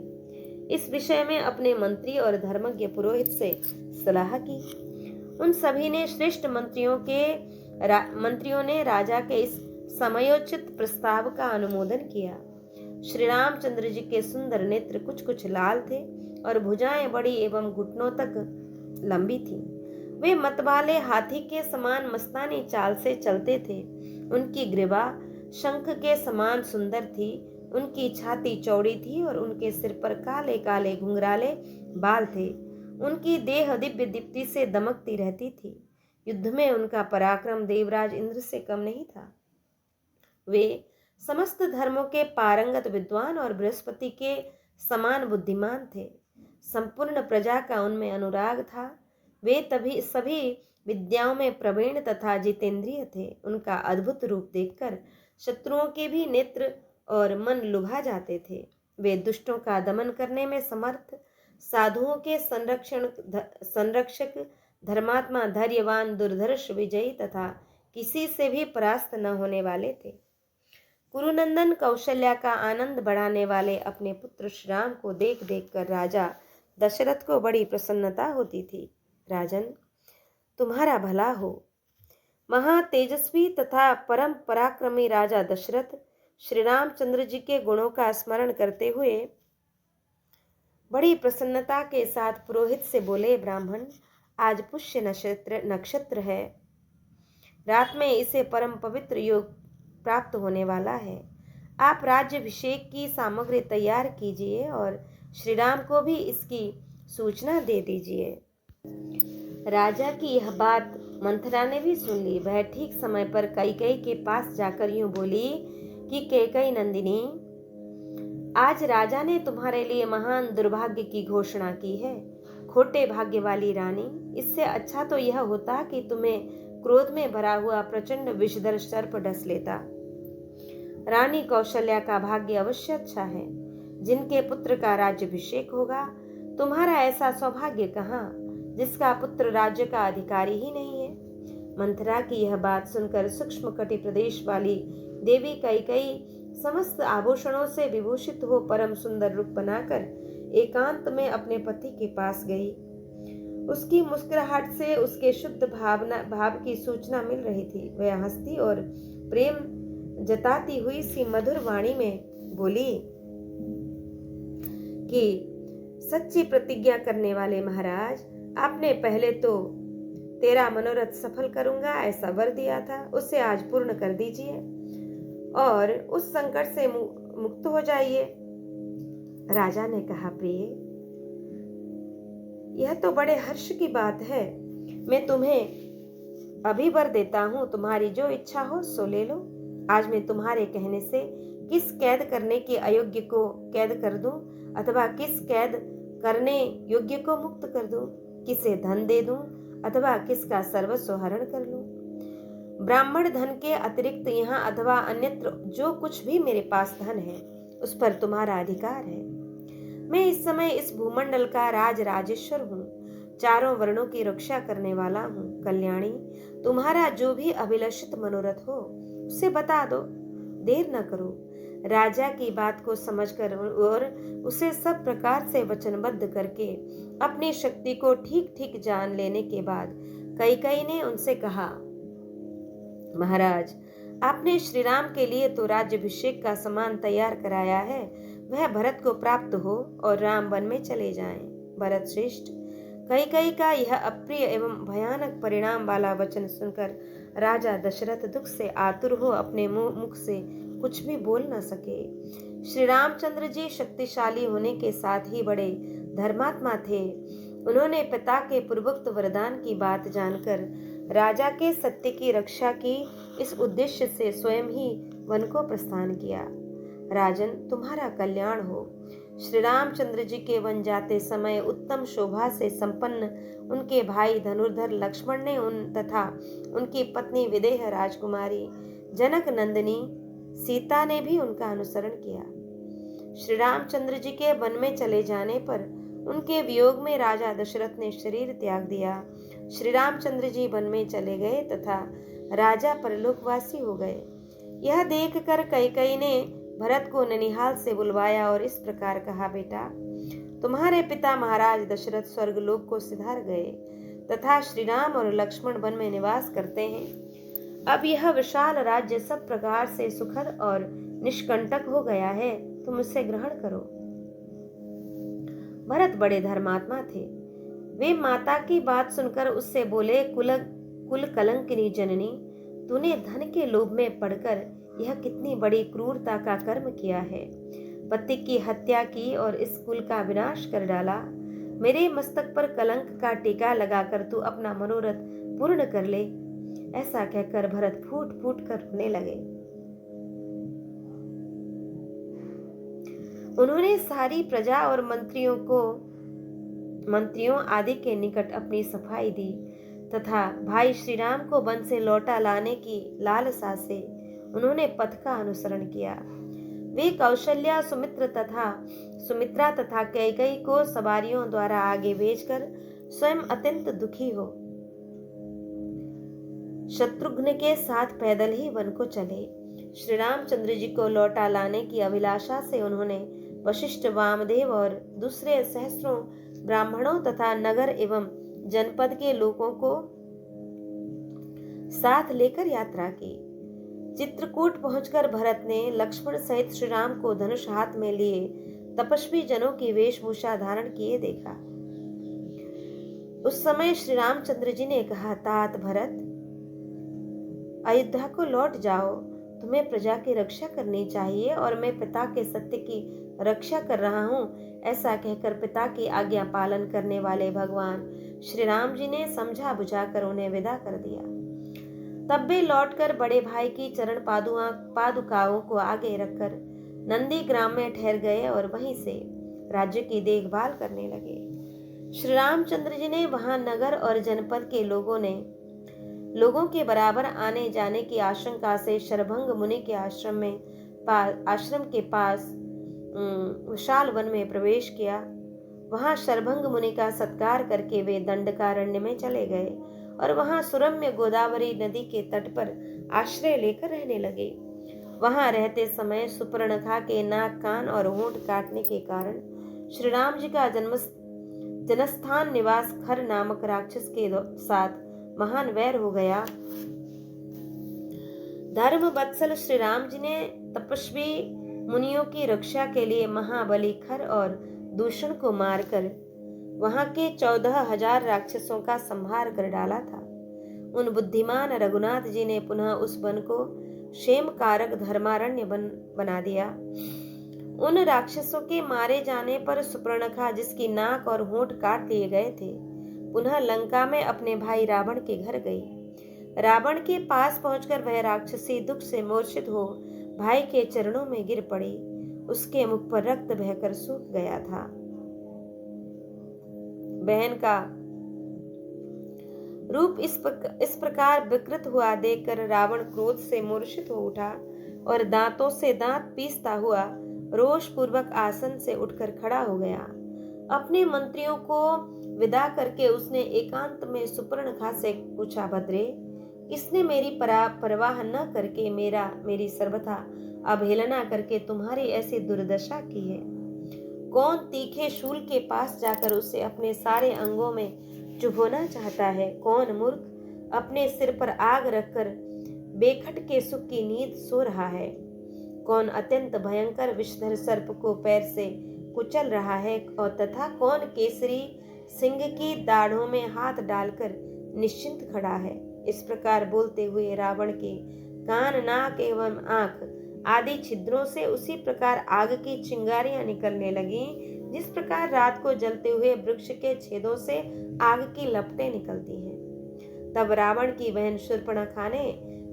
इस विषय में अपने मंत्री और धर्मज्ञ पुरोहित से सलाह की। उन सभी ने श्रेष्ठ मंत्रियों ने राजा के इस समयोचित प्रस्ताव का अनुमोदन किया। श्री रामचंद्र जी के सुंदर नेत्र कुछ कुछ लाल थे और भुजाएं बड़ी एवं घुटनों तक लंबी थी। वे मतवाले हाथी के समान मस्तानी चाल से चलते थे। उनकी ग्रीवा शंख के समान सुंदर थी। उनकी छाती चौड़ी थी और उनके सिर पर काले काले घुंघराले बाल थे। उनकी देह दिव्य दीप्ति से दमकती रहती थी। युद्ध में उनका पराक्रम देवराज इंद्र से कम नहीं था। वे समस्त धर्मों के पारंगत विद्वान और बृहस्पति के समान बुद्धिमान थे। संपूर्ण प्रजा का उनमें अनुराग था। वे तभी सभी विद्याओं में प्रवीण तथा जितेंद्रिय थे। उनका अद्भुत रूप देखकर शत्रुओं के भी नेत्र और मन लुभा जाते थे। वे दुष्टों का दमन करने में समर्थ, साधुओं के संरक्षक, धर्मात्मा, धैर्यवान, दुर्धर्ष, विजयी तथा किसी से भी परास्त न होने वाले थे। कुरुनंदन कौशल्या का आनंद बढ़ाने वाले अपने पुत्र श्री राम को देख देख कर राजा दशरथ को बड़ी प्रसन्नता होती थी। राजन, तुम्हारा भला हो। महातेजस्वी तथा परम पराक्रमी राजा दशरथ श्री रामचंद्र जी के गुणों का स्मरण करते हुए बड़ी प्रसन्नता के साथ पुरोहित से बोले, ब्राह्मण, आज पुष्य नक्षत्र है। रात में इसे परम पवित्र योग प्राप्त होने वाला है। आप राज्याभिषेक की सामग्री तैयार कीजिए और श्री राम को भी इसकी सूचना दे दीजिए। राजा की यह बात मंथरा ने भी सुन ली। वह ठीक समय पर कैकेयी के पास जाकर यूं बोली कि कैकेयी नंदिनी, आज राजा ने तुम्हारे लिए महान दुर्भाग्य की घोषणा की है। खोटे भाग्य वाली रानी, इससे अच्छा तो यह होता कि तुम्हें क्रोध में भरा हुआ प्रचंड विषधर सर्प डस लेता। रानी कौशल्या का भाग्य अवश्य अच्छा है, जिनके पुत्र का राज्याभिषेक होगा। तुम्हारा ऐसा सौभाग्य कहाँ? जिसका पुत्र राज्य का अधिकारी ही नहीं है। मंथरा की यह बात सुनकर सूक्ष्म कटि प्रदेश वाली देवी कैकेयी समस्त आभूषणों से विभूषित हो परम सुंदर रूप बनाकर एकांत में अपने पति के पास गई। उसकी मुस्कुराहट से उसके शुद्ध भाव की सूचना मिल रही थी। वह हंसती और प्रेम जताती हुई सी मधुर वाणी में बोली कि सच्ची प्रतिज्ञा करने वाले महाराज, आपने पहले तो तेरा मनोरथ सफल करूंगा ऐसा वर दिया था, उसे आज पूर्ण कर दीजिए और उस संकट से मुक्त हो जाइए। राजा ने कहा, प्रिय, यह तो बड़े हर्ष की बात है। मैं तुम्हें अभी वर देता हूं, तुम्हारी जो इच्छा हो सो ले लो। आज मैं तुम्हारे कहने से किस कैद करने के अयोग्य को कैद कर दूं अथवा किस कैद करने योग्य को मुक्त कर दूं, किसे धन दे दूं अथवा किसका सर्वस्व हरण कर लूं। ब्राह्मण धन के अतिरिक्त यहाँ अथवा अन्यत्र जो कुछ भी मेरे पास धन है उस पर तुम्हारा अधिकार है। मैं इस समय इस भूमंडल का राजेश्वर हूँ, चारों वर्णों की रक्षा करने वाला हूँ। कल्याणी, तुम्हारा जो भी अभिलषित मनोरथ हो उसे बता दो, देर न करो। राजा की बात को समझकर और उसे सब प्रकार से वचनबद्ध करके अपनी शक्ति को ठीक ठीक जान लेने के बाद कैकेयी ने उनसे कहा, महाराज, आपने श्री राम के लिए तो राज्याभिषेक का सामान तैयार कराया है, वह भरत को प्राप्त हो और राम वन में चले जाएं। भरत श्रेष्ठ, कैकेयी का यह अप्रिय एवं भयानक परिणाम वाला वचन सुनकर राजा दशरथ दुख से आतुर हो अपने मुख से कुछ भी बोल न सके। श्री रामचंद्र जी शक्तिशाली होने के साथ ही बड़े धर्मात्मा थे। उन्होंने पिता के पूर्वोक्त वरदान की बात जानकर राजा के सत्य की रक्षा की इस उद्देश्य से स्वयं ही वन को प्रस्थान किया। राजन, तुम्हारा कल्याण हो। श्री रामचंद्र जी के वन जाते समय उत्तम शोभा से संपन्न उनके भाई धनुर्धर लक्ष्मण ने तथा उनकी पत्नी विदेह राजकुमारी जनक नंदिनी सीता ने भी उनका अनुसरण किया। श्री रामचंद्र जी के वन में चले जाने पर उनके वियोग में राजा दशरथ ने शरीर त्याग दिया। श्री रामचंद्र जी वन में चले गए तथा राजा परलोकवासी हो गए। यह देखकर कैकेयी ने भरत को ननिहाल से बुलवाया और इस प्रकार कहा, बेटा, तुम्हारे पिता महाराज दशरथ स्वर्गलोक को सिधार गए तथा श्री राम और लक्ष्मण वन में निवास करते हैं। अब यह विशाल राज्य सब प्रकार से सुखद और निष्कंटक हो गया है, तुम इसे ग्रहण करो। भरत बड़े धर्मात्मा थे। वे माता की बात सुनकर उससे बोले, कुल कलंकिनी जननी, तूने धन के लोभ में पड़कर यह कितनी बड़ी क्रूरता का कर्म किया है। पति की हत्या की और इस कुल का विनाश कर डाला। मेरे मस्तक पर कलंक का टीका लगाकर तू अपना मनोरथ पूर्ण कर ले। ऐसा कहकर भरत फूट फूट कर रोने लगे। उन्होंने सारी प्रजा और मंत्रियों आदि के निकट अपनी सफाई दी तथा भाई श्री राम को वन से लौटा लाने की लालसा से उन्होंने पथ का अनुसरण किया। वे कौशल्या, सुमित्रा तथा कैकेयी को सवारियों द्वारा आगे भेजकर स्वयं अत्यंत दुखी हो शत्रुघ्न के साथ पैदल ही वन को चले। श्री रामचंद्र जी को लौटा लाने की अभिलाषा से उन्होंने वशिष्ठ, वामदेव और दूसरे सहस्त्रों ब्राह्मणों तथा नगर एवं जनपद के लोगों को साथ लेकर यात्रा की। चित्रकूट पहुंचकर भरत ने लक्ष्मण सहित श्री राम को धनुष हाथ में लिए तपस्वी जनों की वेशभूषा धारण किए देखा। उस समय श्री रामचंद्र जी ने कहा, तात भरत, अयोध्या को लौट जाओ। तुम्हें प्रजा की रक्षा करनी चाहिए और मैं पिता के सत्य की रक्षा कर रहा हूँ। ऐसा कहकर पिता की आज्ञा पालन करने वाले भगवान श्री राम जी ने समझा बुझाकर उन्हें विदा कर दिया। तब वे लौटकर बड़े भाई की चरण पादुकाओं को आगे रखकर नंदी ग्राम में ठहर गए और वहीं से राज्य की देखभाल करने लगे। श्री रामचंद्र जी ने वहां नगर और जनपद के लोगों के बराबर आने जाने की आशंका से शरभंग मुनि के आश्रम के पास विशाल वन में प्रवेश किया। वहां शरभंग मुनि का सत्कार करके वे दंडकारण्य में चले गए और वहां सुरम्य गोदावरी नदी के तट पर आश्रय लेकर रहने लगे। वहां रहते समय सुपर्णखा के नाक, कान और होंठ काटने के कारण श्री राम जी का जनस्थान निवास खर नामक राक्षस के साथ महान वैर हो गया। धर्म वत्सल श्री राम जी ने तपस्वी मुनियों की रक्षा के लिए महाबली खर और दूषण को मारकर वहां के 14,000 राक्षसों का संहार कर डाला था। उन बुद्धिमान रघुनाथ जी ने पुनः उस वन को क्षेम कारक धर्मारण्य बना दिया। उन राक्षसों के मारे जाने पर सुपर्णखा, जिसकी नाक और होंठ काट लिए गए थे, पुनः लंका में अपने भाई रावण के घर गई। रावण के पास पहुंचकर वह राक्षसी दुख से मूर्छित हो भाई के चरणों में गिर पड़ी। उसके मुख पर रक्त बहकर सूख गया था। बहन का रूप इस प्रकार विकृत हुआ देखकर रावण क्रोध से मूर्छित हो उठा और दांतों से दांत पीसता हुआ रोष पूर्वक आसन से उठकर खड़ा हो गया। अपने मंत्रियों को विदा करके उसने एकांत में सुपर्णखा से पूछा, भद्रे, इसने मेरी परवाह न करके मेरी सर्वथा अवहेलना करके तुम्हारी ऐसी दुर्दशा की है? कौन तीखे शूल के पास जाकर उसे अपने सारे अंगों में चुभोना चाहता है? कौन मूर्ख अपने सिर पर आग रखकर बेखट के सुख की नींद सो रहा है? कौन अत्यंत भयंकर विषधर सर्प को पैर से कुचल रहा है? और तथा कौन केसरी सिंह की दाढ़ों में हाथ डालकर निश्चिंत खड़ा है? इस प्रकार बोलते हुए रावण के कान, नाक एवं आंख आदि छिद्रों से उसी प्रकार आग की चिंगारियां निकलने लगी, जिस प्रकार रात को जलते हुए वृक्ष के छेदों से आग की लपटें निकलती हैं। तब रावण की बहन शूर्पणखा ने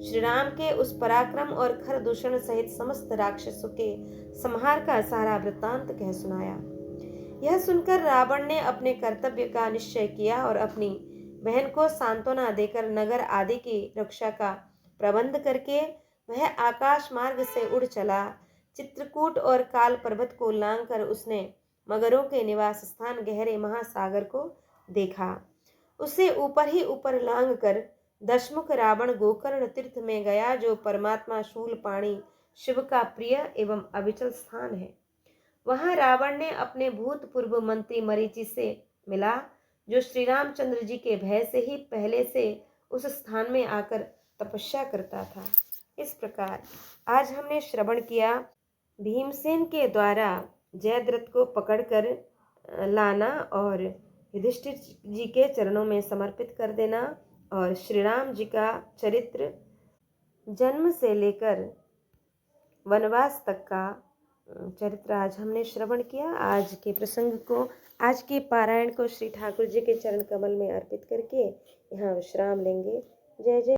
श्री राम के उस पराक्रम और खर दूषण सहित समस्त राक्षसों के संहार का सारा वृत्तांत कह सुनाया। यह सुनकर रावण ने अपने कर्तव्य का निश्चय किया और अपनी बहन को सांत्वना देकर नगर आदि की रक्षा का प्रबंध करके वह आकाश मार्ग से उड़ चला। चित्रकूट और काल पर्वत को लांघकर उसने मगरों के निवास स्थान गहरे महासागर को देखा। उसे ऊपर ही ऊपर लांघकर दशमुख रावण गोकर्ण तीर्थ में गया, जो परमात्मा शूलपाणी शिव का प्रिय एवं अविचल स्थान है। वहां रावण ने अपने भूतपूर्व मंत्री मरीचि से मिला, जो श्री रामचंद्र जी के भय से ही पहले से उस स्थान में आकर तपस्या करता था। इस प्रकार आज हमने श्रवण किया भीमसेन के द्वारा जयद्रथ को पकड़कर लाना और युधिष्ठिर जी के चरणों में समर्पित कर देना, और श्री राम जी का चरित्र जन्म से लेकर वनवास तक का चरित्र आज हमने श्रवण किया। आज के प्रसंग को, आज के पारायण को श्री ठाकुर जी के चरण कमल में अर्पित करके यहाँ विश्राम लेंगे। जय जय।